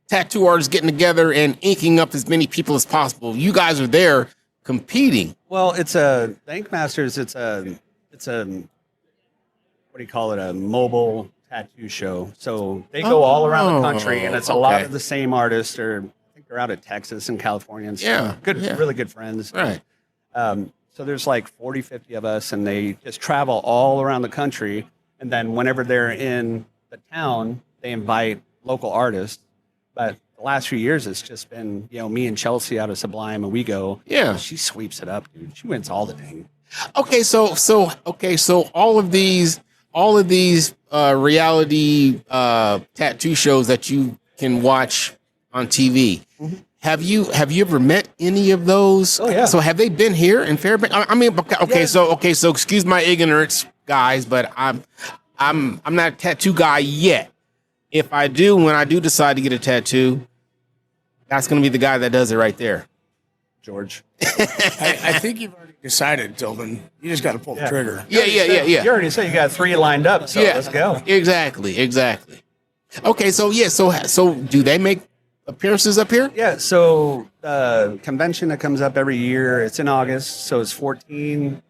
tattoo artists getting together and inking up as many people as possible. You guys are there competing. Well, the Ink Masters, it's a what do you call it? A mobile tattoo show. So they go all around the country, and it's a lot okay. of the same artists. I think they're out of Texas and California and stuff. Yeah. Really good friends. Right. So there's like 40, 50 of us, and they just travel all around the country. And then whenever they're in the town, they invite local artists. But the last few years, it's just been, me and Chelsea out of Sublime, and we go. Yeah. She sweeps it up, dude. She wins all the dang. Okay, so all of these reality tattoo shows that you can watch on TV. Mm-hmm. Have you ever met any of those? Oh, yeah. So have they been here in Fairbanks? I mean, okay, Yeah. so excuse my ignorance, guys, but I'm not a tattoo guy yet. If I do, when I do decide to get a tattoo, that's going to be the guy that does it right there. George. I think you've already decided, Tilden. You just got to pull the trigger. Yeah. You already said you got 3 lined up, so let's go. Exactly. Okay, so do they make appearances up here? Yeah, so the convention that comes up every year, it's in August, so it's 14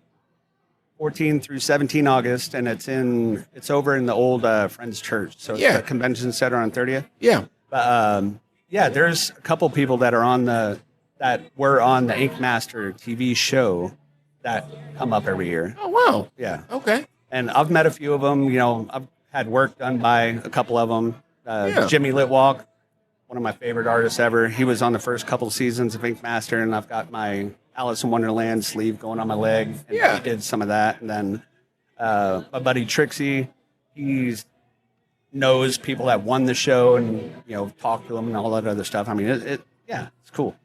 through 17 August, and it's over in the old Friends Church. So it's the convention center on 30th. Yeah. But there's a couple people that were on the Ink Master TV show that come up every year. Oh wow. Yeah. Okay. And I've met a few of them. I've had work done by a couple of them. Yeah. Jimmy Litwalk, one of my favorite artists ever. He was on the first couple seasons of Ink Master, and I've got my Alice in Wonderland sleeve going on my leg. And Yeah. he did some of that. And then my buddy Trixie, he knows people that won the show and, talk to them and all that other stuff. I mean, it's cool.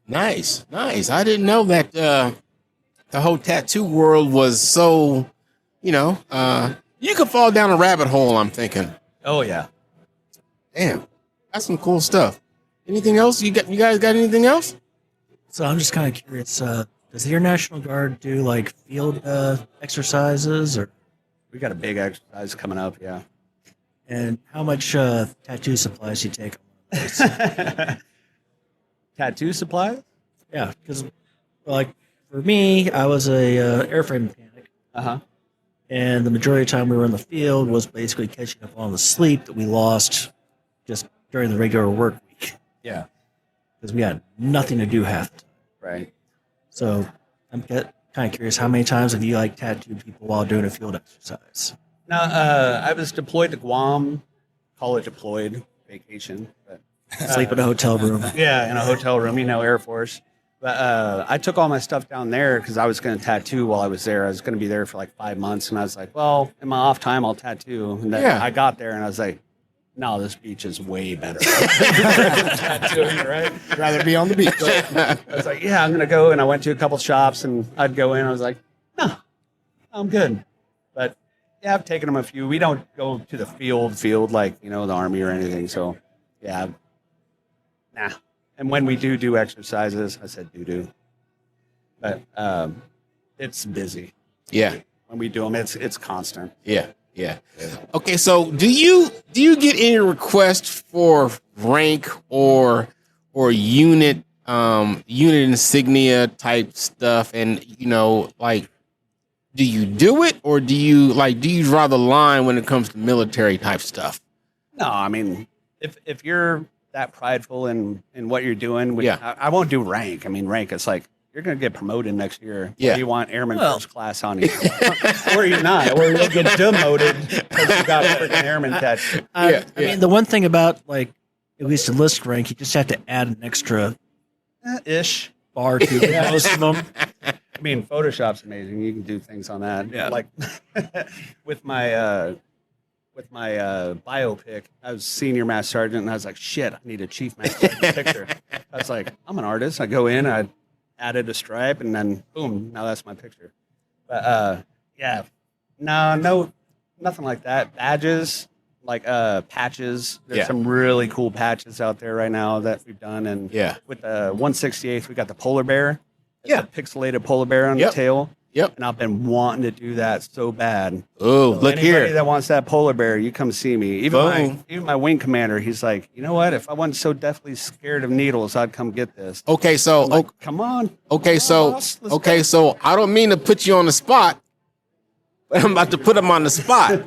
Nice. I didn't know that the whole tattoo world was so, you could fall down a rabbit hole, I'm thinking. Oh, yeah. Damn. That's some cool stuff. Anything else? You guys got anything else? So I'm just kind of curious. Does the Air National Guard do like field exercises, or We got a big exercise coming up, yeah. and how much tattoo supplies you take? Tattoo supplies? Yeah, because like for me, I was a airframe mechanic, Uh-huh. and the majority of the time we were in the field was basically catching up on the sleep that we lost just during the regular work week Yeah. because we had nothing to do half the time. Right. So I'm kind of curious, how many times have you like tattooed people while doing a field exercise? Now, I was deployed to Guam, call it deployed, vacation. But, Sleep in a hotel room. yeah, in a hotel room, Air Force. But I took all my stuff down there because I was going to tattoo while I was there. I was going to be there for like 5 months, and I was like, well, in my off time, I'll tattoo. And then I got there, and I was like, no, this beach is way better. Tattooing, right? Rather be on the beach. I was like, yeah, I'm going to go. And I went to a couple shops, and I'd go in. I was like, no, I'm good. But yeah, I've taken them a few. We don't go to the field like, the Army or anything. So yeah, nah. And when we do exercises, I said do. But it's busy. Yeah. When we do them, it's constant. Yeah. Okay, so do you get any requests for rank or unit insignia type stuff? And like, do you do it, or do you draw the line when it comes to military type stuff? No, I mean, if you're that prideful in what you're doing, Yeah. I won't do rank. I mean, rank, it's like, you're going to get promoted next year. Yeah. Or you want airman first class on you. Or you're not. Or you'll get demoted because you got a freaking airman tattoo. I mean, the one thing about, like, at least a list rank, you just have to add an extra Ish. bar to most of them. I mean, Photoshop's amazing. You can do things on that. Yeah. Like with my biopic, I was senior master sergeant, and I was like, shit, I need a chief master sergeant picture. I was like, I'm an artist. I go in, I added a stripe, and then boom, now that's my picture. But yeah, no, nothing like that. Badges, like patches. There's some really cool patches out there right now that we've done, and with the 168th, we got the polar bear. It's a pixelated polar bear on the tail. Yep. And I've been wanting to do that so bad. Oh, So look anybody here. that wants that polar bear, you come see me. Boom. Even my wing commander, he's like, you know what? If I wasn't so deathly scared of needles, I'd come get this. Okay, so I'm like, come on. okay, so boss, let's okay, go. so I don't mean to put you on the spot, but I'm about to put him on the spot.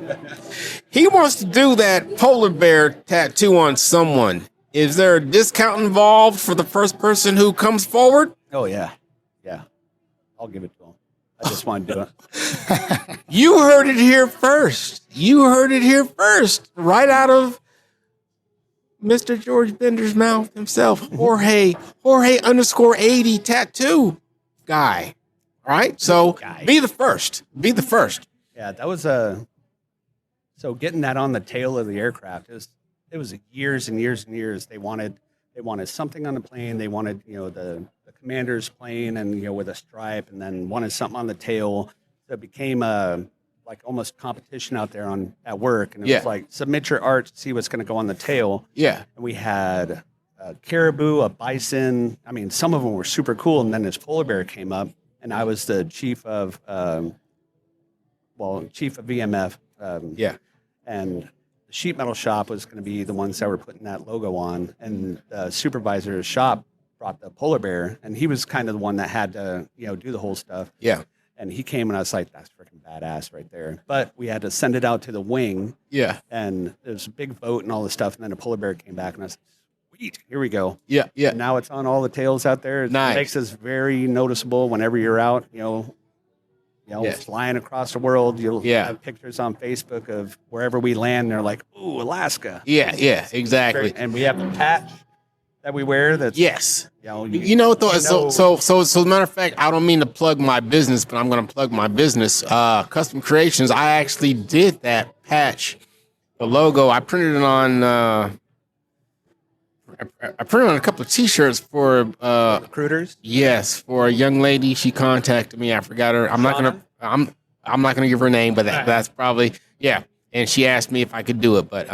He wants to do that polar bear tattoo on someone. Is there a discount involved for the first person who comes forward? Oh yeah, I'll give it to him. I just want to do it. You heard it here first. Right out of Mr. George Bender's mouth himself. Jorge underscore 80 tattoo guy. All right. So be the first. Yeah, that was so getting that on the tail of the aircraft it was years and years and years. They wanted something on the plane. They wanted the commander's plane and with a stripe, and then wanted something on the tail. So it became like almost competition out there at work, and it was like, submit your art to see what's going to go on the tail. Yeah. And we had a caribou, a bison. I mean, some of them were super cool. And then this polar bear came up, and I was the chief of VMF. And the sheet metal shop was going to be the ones that were putting that logo on, and the supervisor's shop brought the polar bear, and he was kind of the one that had to do the whole stuff. Yeah. And he came, and I was like, that's freaking badass right there. But we had to send it out to the wing. Yeah. And there was a big vote and all this stuff. And then the polar bear came back, and I was like, sweet, here we go. Yeah. Yeah. And now it's on all the tails out there. It Nice. makes us very noticeable whenever you're out, flying across the world. You'll have pictures on Facebook of wherever we land. And they're like, ooh, Alaska. Yeah. Exactly. And we have the patch that we wear. That's Yes. Though. So as a matter of fact, I don't mean to plug my business, but I'm going to plug my business. Custom Creations. I actually did that patch, the logo. I printed it on. I printed on a couple of T-shirts for recruiters. Yes, for a young lady. She contacted me. I forgot her. I'm not gonna give her name, but that's probably And she asked me if I could do it, but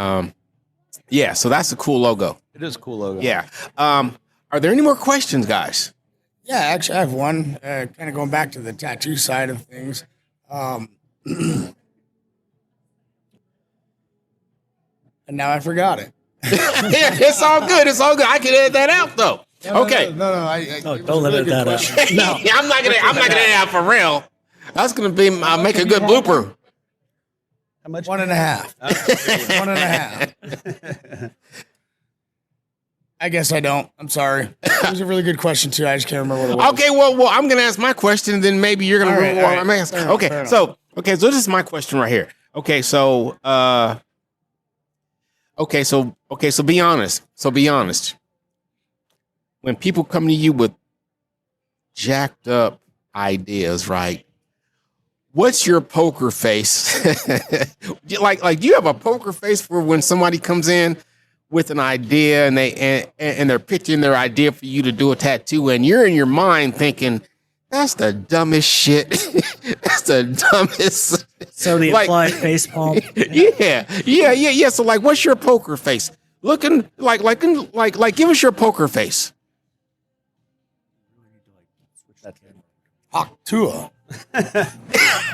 So that's a cool logo. It is a cool logo. Yeah. Are there any more questions, guys? Yeah, actually, I have one. Kind of going back to the tattoo side of things. And now I forgot it. It's all good. I can edit that out though. Okay. No, don't let it that out. No, I'm not gonna edit it out for real. That's gonna be make a good blooper. How much? 1.5. 1.5. I guess I don't. I'm sorry. It was a really good question too. I just can't remember what it was. Okay, well, I'm gonna ask my question, and then maybe you're gonna. All right. Okay, so this is my question right here. Okay, so be honest. When people come to you with jacked up ideas, right? What's your poker face? like, do you have a poker face for when somebody comes in with an idea and they're pitching their idea for you to do a tattoo, and you're in your mind thinking, that's the dumbest shit. That's the dumbest. So the applied face palm. Yeah. So, like, what's your poker face? looking like give us your poker face. Hawk-Tua.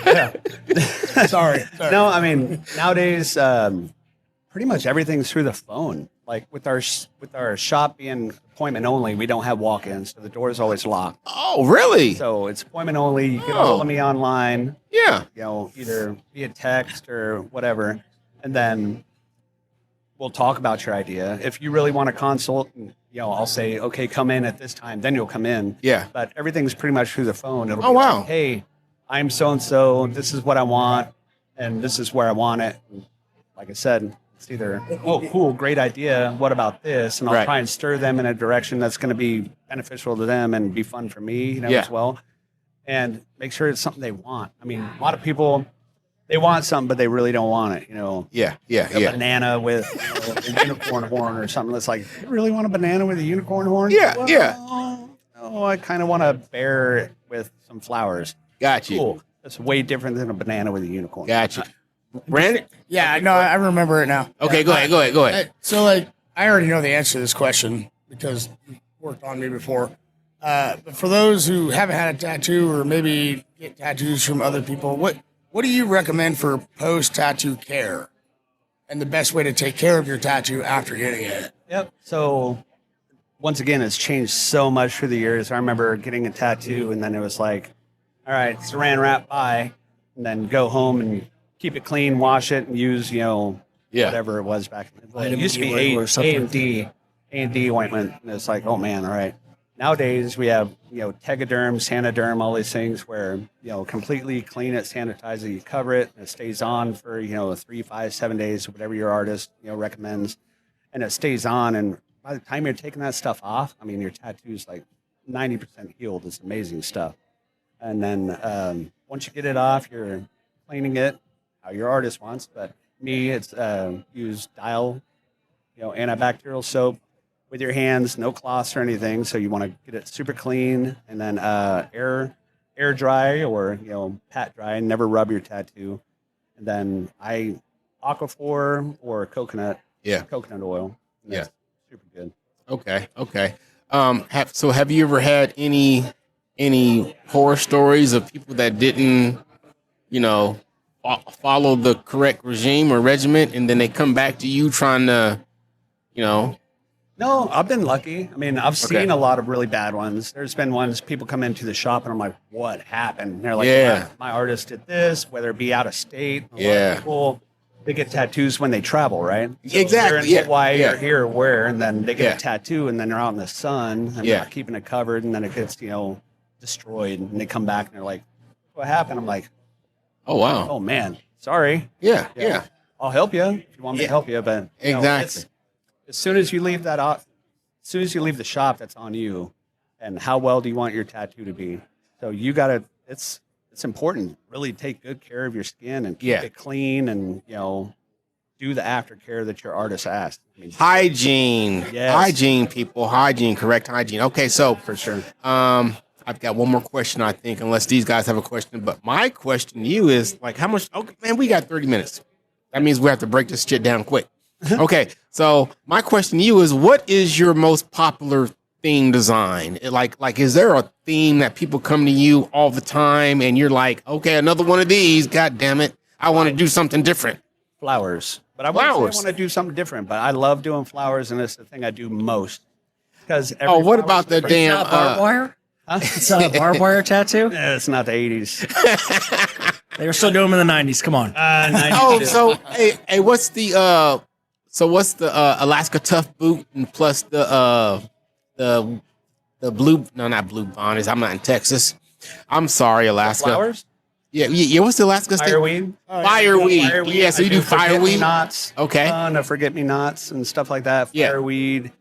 Yeah. Sorry. No, I mean nowadays, pretty much everything's through the phone. Like with our shop being appointment only, we don't have walk-ins, so the door is always locked. Oh, really? So it's appointment only. You can hold me online. Yeah. Either via text or whatever, and then we'll talk about your idea. If you really want to consult, I'll say, okay, come in at this time. Then you'll come in. Yeah. But everything's pretty much through the phone. It'll Oh, be wow. like, hey, I'm so and so. This is what I want, and this is where I want it. And like I said, it's either cool, great idea. What about this? And I'll Right. try and stir them in a direction that's going to be beneficial to them and be fun for me, Yeah. as well. And make sure it's something they want. I mean, a lot of people, they want something, but they really don't want it. Yeah. A banana with a unicorn horn or something that's like, you really want a banana with a unicorn horn? Yeah, Well, yeah. No, I kind of want a bear with some flowers. Got you. Cool. That's way different than a banana with a unicorn. Got you. Brandon? Yeah, no, I remember it now. Okay, go ahead. So, like, I already know the answer to this question because you worked on me before. But for those who haven't had a tattoo or maybe get tattoos from other people, what do you recommend for post-tattoo care and the best way to take care of your tattoo after getting it? Yep. So, once again, it's changed so much through the years. I remember getting a tattoo, and then it was like, all right, saran wrap, bye, and then go home and keep it clean, wash it, and use, whatever it was back then. Well, it used to be A&D ointment, and it's like, oh, man, all right. Nowadays, we have, Tegaderm, Sanoderm, all these things where, completely clean it, sanitize it, you cover it, and it stays on for, 3, 5, 7 days, whatever your artist, recommends. And it stays on, and by the time you're taking that stuff off, I mean, your tattoo's like 90% healed. It's amazing stuff. And then once you get it off, you're cleaning it how your artist wants. But me, it's use Dial, antibacterial soap with your hands, no cloths or anything. So you want to get it super clean, and then air dry or pat dry. Never rub your tattoo. And then Aquaphor or coconut oil. And that's super good. Okay. Have you ever had any horror stories of people that didn't, follow the correct regime or regiment, and then they come back to you trying to, No, I've been lucky. I mean, I've seen a lot of really bad ones. There's been ones people come into the shop and I'm like, what happened? And they're like, Yeah. my artist did this, whether it be out of state. A lot of Yeah. people, they get tattoos when they travel, right? So Exactly, They're in yeah, Hawaii yeah. or here or where, and then they get Yeah. a tattoo, and then they're out in the sun and Yeah. they're keeping it covered, and then it gets, destroyed. And they come back and they're like, what happened? I'm like, oh wow, oh man, sorry. yeah. I'll help you if you want me to help you, but Exactly. as soon as you leave that off, as soon as you leave the shop, that's on you. And how well do you want your tattoo to be? So you gotta. It's important. Really take good care of your skin and keep it clean, and do the aftercare that your artist asked. I mean, Hygiene. Yes. Hygiene, people. Hygiene, correct hygiene. Okay, so for sure. I've got one more question, I think, unless these guys have a question. But my question to you is, like, how much? Okay, man, we got 30 minutes. That means we have to break this shit down quick. Okay, so my question to you is, what is your most popular theme design? Like, is there a theme that people come to you all the time, and you're like, okay, another one of these? God damn it, I want to do something different. Flowers. But I want to do something different. But I love doing flowers, and it's the thing I do most. Because what about the damn barbed wire? It's a barbed wire tattoo. It's not the 80s. They were still doing them in the 90s. Come on. 92. So hey, what's the Alaska Tough boot and plus the blue? No, not blue bonnet. I'm not in Texas. I'm sorry, Alaska. Flowers? Yeah. What's the Alaska state? Fireweed. Fireweed. Yeah, so you do fireweed. Knots. Okay. No forget-me-nots and stuff like that. Yeah. Fireweed,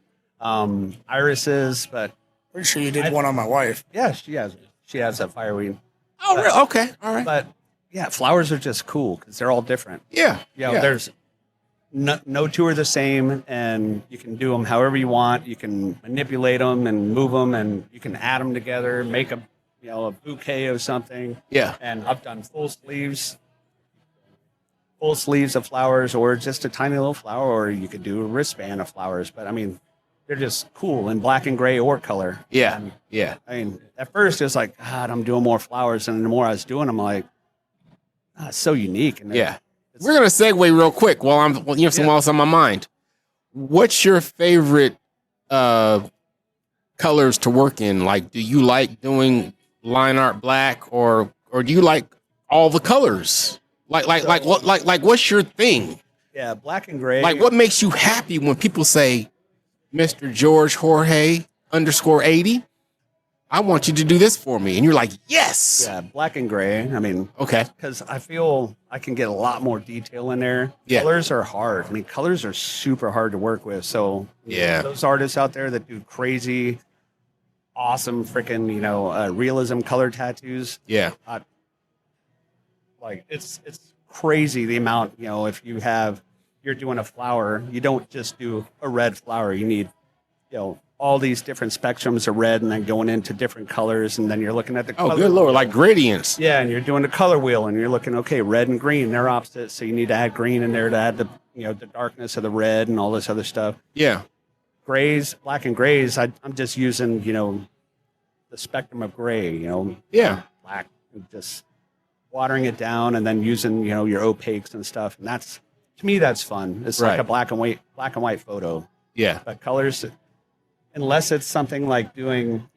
irises, but Pretty sure you did one on my wife. yeah, she has a fireweed. Oh, really? Okay. All right. But yeah, flowers are just cool because they're all different. Yeah. There's no two are the same, and you can do them however you want. You can manipulate them and move them, and you can add them together, make a bouquet of something. Yeah. And I've done full sleeves. full sleeves of flowers or just a tiny little flower, or you could do a wristband of flowers. But I mean, they're just cool in black and gray or color. Yeah. And, Yeah. I mean, at first it was like, God, I'm doing more flowers. And the more I was doing them, I'm like, it's so unique. And Yeah. We're going to segue real quick while you have something else on my mind. What's your favorite colors to work in? Like, do you like doing line art black or do you like all the colors? Like what's your thing? yeah, black and gray. Like, what makes you happy when people say, Mr. George Jorge _80, I want you to do this for me? And you're like, yes. Yeah, black and gray. I mean, Okay. because I feel I can get a lot more detail in there. Yeah. Colors are hard. I mean, colors are super hard to work with. So Yeah. those artists out there that do crazy, awesome, freaking realism color tattoos, Yeah. like it's crazy the amount. If you're doing a flower, you don't just do a red flower. You need all these different spectrums of red, and then going into different colors, and then you're looking at the Oh, color. good Lord. Like gradients. Yeah, and you're doing the color wheel, and you're looking, okay, red and green, they're opposite, so you need to add green in there to add the the darkness of the red and all this other stuff. Yeah. Grays, black and grays, I'm just using the spectrum of gray, Yeah. black, and just watering it down, and then using your opaques and stuff, and that's, to me, that's fun. It's like Right. a black and white photo. Yeah. But colors, unless it's something like doing,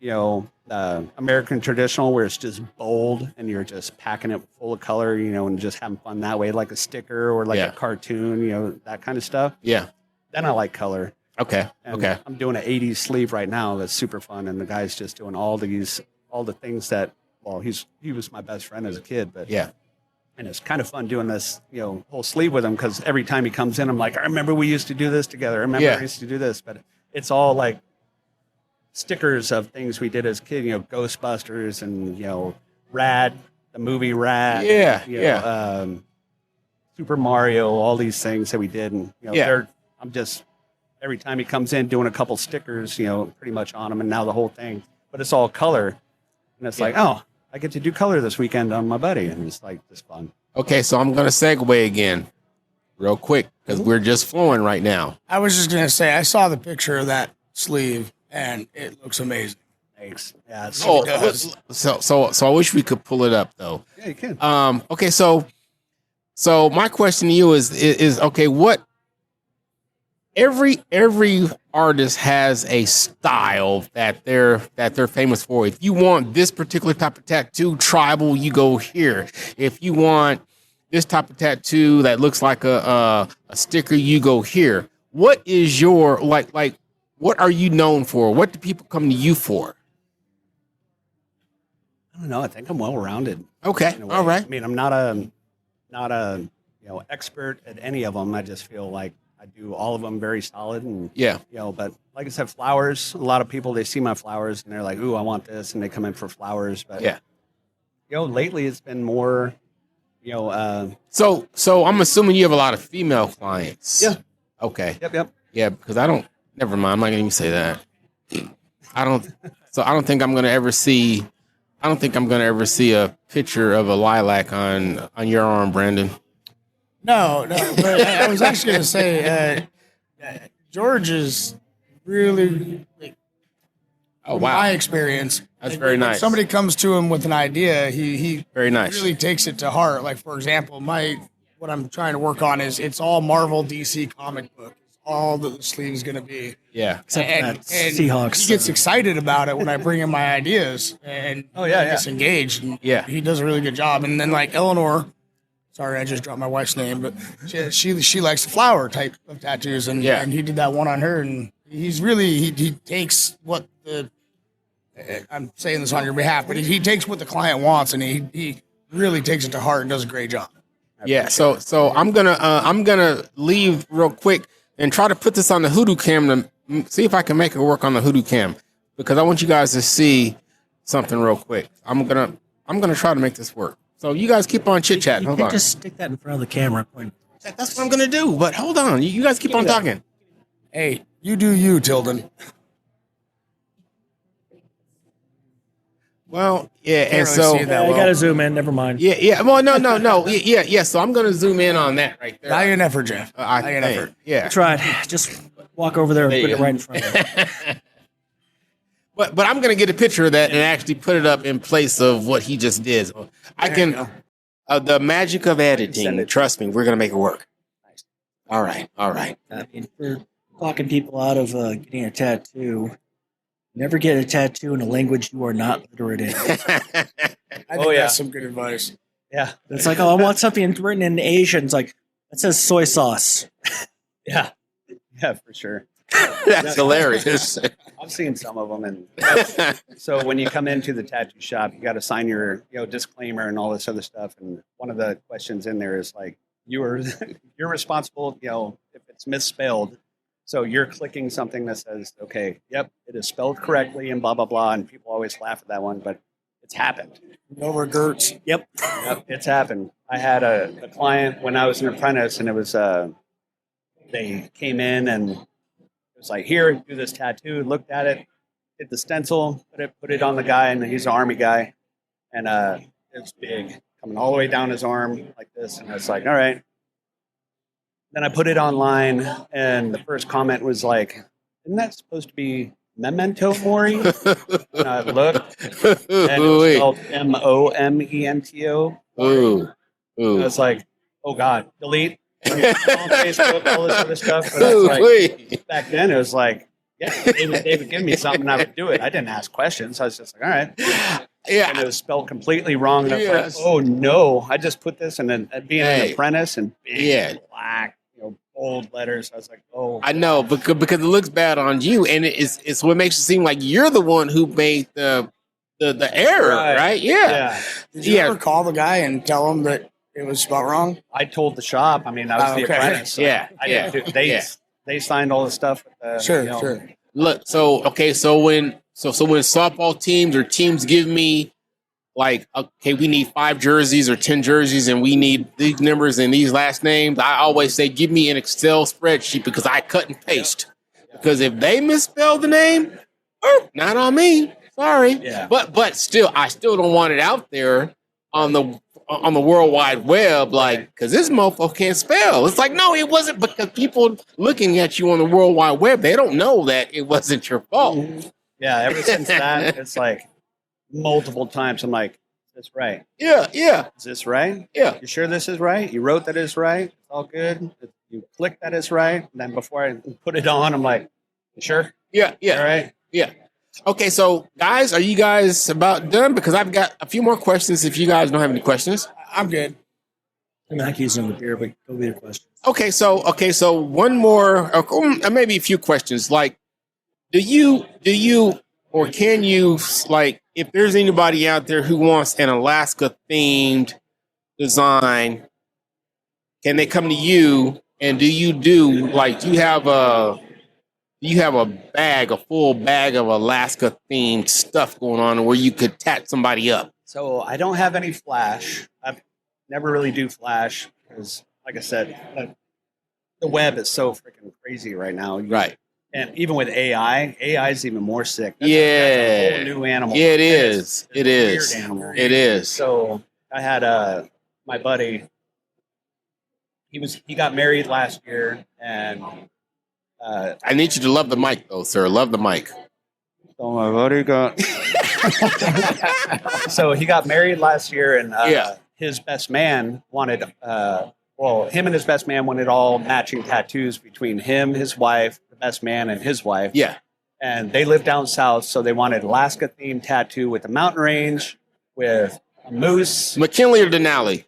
American traditional where it's just bold and you're just packing it full of color, and just having fun that way, like a sticker or like Yeah. a cartoon, that kind of stuff. Yeah. Then I like color. Okay. And Okay. I'm doing an 80s sleeve right now that's super fun, and the guy's just doing all the things that, well, he was my best friend as a kid, but Yeah. and it's kind of fun doing this, whole sleeve with him, because every time he comes in, I'm like, I remember we used to do this together. I remember Yeah. we used to do this, but it's all like stickers of things we did as kids, Ghostbusters and, Rad, the movie Rad. Yeah, Super Mario, all these things that we did. And, Yeah. I'm just, every time he comes in doing a couple stickers, pretty much on him, and now the whole thing, but it's all color. And it's like, oh, I get to do color this weekend on my buddy. And it's like, this fun. Okay. So I'm going to segue again real quick because we're just flowing right now. I was just gonna say I saw the picture of that sleeve and it looks amazing. Thanks. Yeah. It's, Oh, does. so I wish we could pull it up though. yeah, you can. Okay. So my question to you is okay. What every artist has a style that they're famous for. If you want this particular type of tattoo, tribal, you go here. If you want this type of tattoo that looks like a sticker, you go here. What is your like? What are you known for? What do people come to you for? I don't know. I think I'm well rounded. Okay, in a way. all right. I mean, I'm not a expert at any of them. I just feel like I do all of them very solid, and Yeah, but like I said, flowers. A lot of people, they see my flowers and they're like, "Ooh, I want this," and they come in for flowers. But yeah. lately it's been more, So I'm assuming you have a lot of female clients. Yeah. Okay. yep. Yeah, because I don't. Never mind. I'm not gonna even say that. I don't. So I don't think I'm gonna ever see. I don't think I'm gonna ever see a picture of a lilac on your arm, Brandon. No, but I was actually going to say, George is really, like, Oh from wow, my experience, that's like, very when nice. somebody comes to him with an idea, he Very nice. really takes it to heart. Like, for example, what I'm trying to work on is it's all Marvel DC comic book. It's all that the sleeve is going to be. Yeah. Except for And that Seahawks. he gets excited about it when I bring him my ideas, and Oh, yeah, he gets engaged. And Yeah. he does a really good job. And then like Eleanor, sorry, I just dropped my wife's name, but she likes the flower type of tattoos, and Yeah. and he did that one on her, and he's really he takes what the I'm saying this on your behalf, but he takes what the client wants, and he really takes it to heart and does a great job. Yeah. So I'm gonna leave real quick and try to put this on the Hoodoo Cam to see if I can make it work on the Hoodoo Cam, because I want you guys to see something real quick. I'm gonna try to make this work. So you guys keep on chit chatting. You Hold can't on. just stick that in front of the camera. Point. That's what I'm gonna do. But hold on. You guys keep on talking. Hey, you do you, Tilden. Well, yeah, Can't and really so see that I well. gotta zoom in. Never mind. yeah. Well, no. Yeah. So I'm gonna zoom in on that right there. Valiant effort, Jeff. I Valiant think, effort. yeah. I tried. Just walk over there and There put you it go. right in front of you. But I'm gonna get a picture of that and actually put it up in place of what he just did. So I There you can. go. The magic of Send editing. it. Trust me, we're gonna make it work. All right. I mean, for talking people out of getting a tattoo, never get a tattoo in a language you are not literate in. I think Oh, yeah. that's some good advice. Yeah. It's like, oh, I want something written in Asian. It's like, it says soy sauce. Yeah. Yeah, for sure. That's hilarious. I've seen some of them. And so when you come into the tattoo shop, you got to sign your, disclaimer and all this other stuff. And one of the questions in there is like, you're responsible, if it's misspelled. So you're clicking something that says, okay, yep, it is spelled correctly and blah, blah, blah. And people always laugh at that one, but it's happened. No regrets. Yep. Yep, it's happened. I had a client when I was an apprentice, and it was they came in and it was like, here, do this tattoo. Looked at it, did the stencil, put it on the guy, and he's an army guy, and it's big, coming all the way down his arm like this, and I was like, all right. Then I put it online, and the first comment was like, isn't that supposed to be Memento Mori? And I looked, and it was spelled Momento. Ooh. I was like, oh God, delete. On Facebook, all this other stuff. But I was like, Ooh-wee. back then, it was like, yeah, they would give me something, I would do it. I didn't ask questions. I was just like, all right. And it Yeah. was spelled completely wrong. And I was Yes. like, oh no, I just put this. And then being Hey. an apprentice and big, Yeah. black, bold letters, I was like, oh. I know because it looks bad on you, and it's what makes it seem like you're the one who made the error, right? Yeah. Did you ever call the guy and tell him that it was spelled wrong? I told the shop. I mean, I was the Okay. apprentice. So Yeah, I didn't do, they signed all the stuff. Sure, you know, sure. Look, so when softball teams or teams give me like, okay, we need 5 jerseys or 10 jerseys, and we need these numbers and these last names, I always say, give me an Excel spreadsheet because I cut and paste. Because if they misspell the name, not on me. Sorry. Yeah. But still, I still don't want it out there on the World Wide Web, like, because this mofo can't spell. It's like, no, it wasn't, because people looking at you on the World Wide Web, they don't know that it wasn't your fault. Yeah, ever since that, it's like multiple times. I'm like, is this right? Yeah. Is this right? Yeah. You sure this is right? You wrote that it's right? It's all good? You clicked that it's right? And then before I put it on, I'm like, you sure? Yeah. All right. Yeah. Okay, so guys, are you guys about done? Because I've got a few more questions if you guys don't have any questions. I'm good. I'm not using the beer, but go be your question. Okay, so one more, or maybe a few questions. Like, do you or can you, like, if there's anybody out there who wants an Alaska themed design, can they come to you? And do you have a full bag of Alaska themed stuff going on where you could tat somebody up? So I don't have any flash. I never really do flash because, like I said, the web is so freaking crazy right now. Right. And even with AI is even more sick. That's Yeah. a whole new animal. Yeah, it is. It's It a is. Weird animal. It is. So I had my buddy. He got married last year, and I need you to love the mic, though, sir. Love the mic. so my buddy got. So he got married last year, and Yeah. his best man wanted. Him and his best man wanted all matching tattoos between him, his wife, the best man, and his wife. Yeah. And they live down south, so they wanted Alaska themed tattoo with a mountain range, with a moose, McKinley or Denali?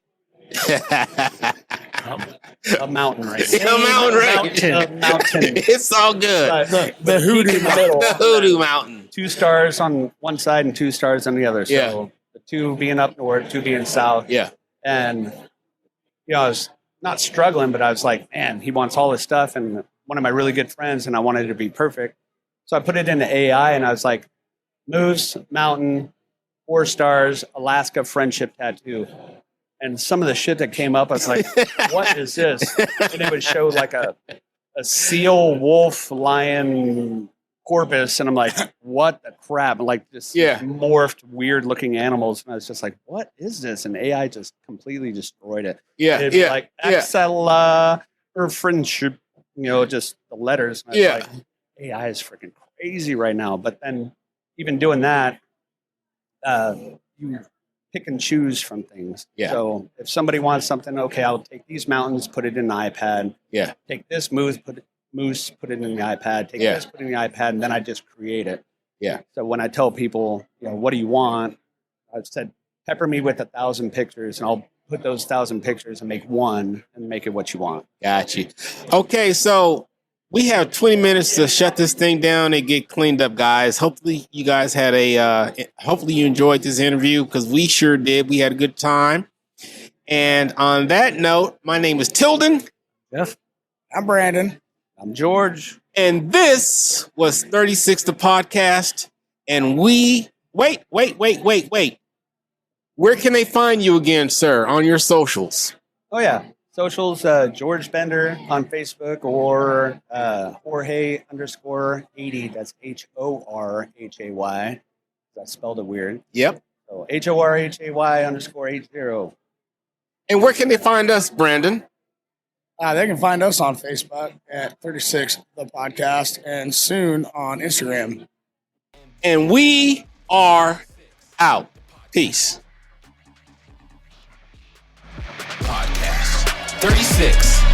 a mountain range. A mountain range. A mountain. It's all good. The hoodoo in the middle. The Hoodoo Mountain. 2 stars on one side and 2 stars on the other. So Yeah. the 2 being up north, 2 being south. Yeah. And I was not struggling, but I was like, man, he wants all this stuff, and one of my really good friends, and I wanted it to be perfect. So I put it into AI, and I was like, moose, mountain, 4 stars, Alaska friendship tattoo. And some of the shit that came up, I was like, what is this? And it would show like a seal, wolf, lion, corpus, and I'm like, what the crap? Like this Yeah. morphed, weird looking animals. And I was just like, what is this? And AI just completely destroyed it. Yeah, It'd be yeah, like yeah. Axella or friendship, just the letters. And I was Yeah. like, AI is freaking crazy right now. But then even doing that, you pick and choose from things. Yeah. So if somebody wants something, okay, I'll take these mountains, put it in an iPad. Yeah. Take this moose, put it in the iPad. Take Yeah. this, put it in the iPad, and then I just create it. Yeah. So when I tell people, what do you want? I've said, pepper me with 1,000 pictures, and I'll put those 1,000 pictures and make one and make it what you want. Got you. Okay, so we have 20 minutes to shut this thing down and get cleaned up, guys. Hopefully you guys had hopefully you enjoyed this interview, because we sure did. We had a good time. And on that note, my name is Tilden, Jeff? I'm Brandon. I'm George. and this was 36 the podcast. And we wait. Where can they find you again, sir, on your socials? Oh, yeah. Socials, George Bender on Facebook, or Jorge_80. That's HORHAY. I spelled it weird. Yep. So HORHAY_80. And where can they find us, Brandon? They can find us on Facebook at 36 the podcast, and soon on Instagram. And we are out. Peace. Podcast 36.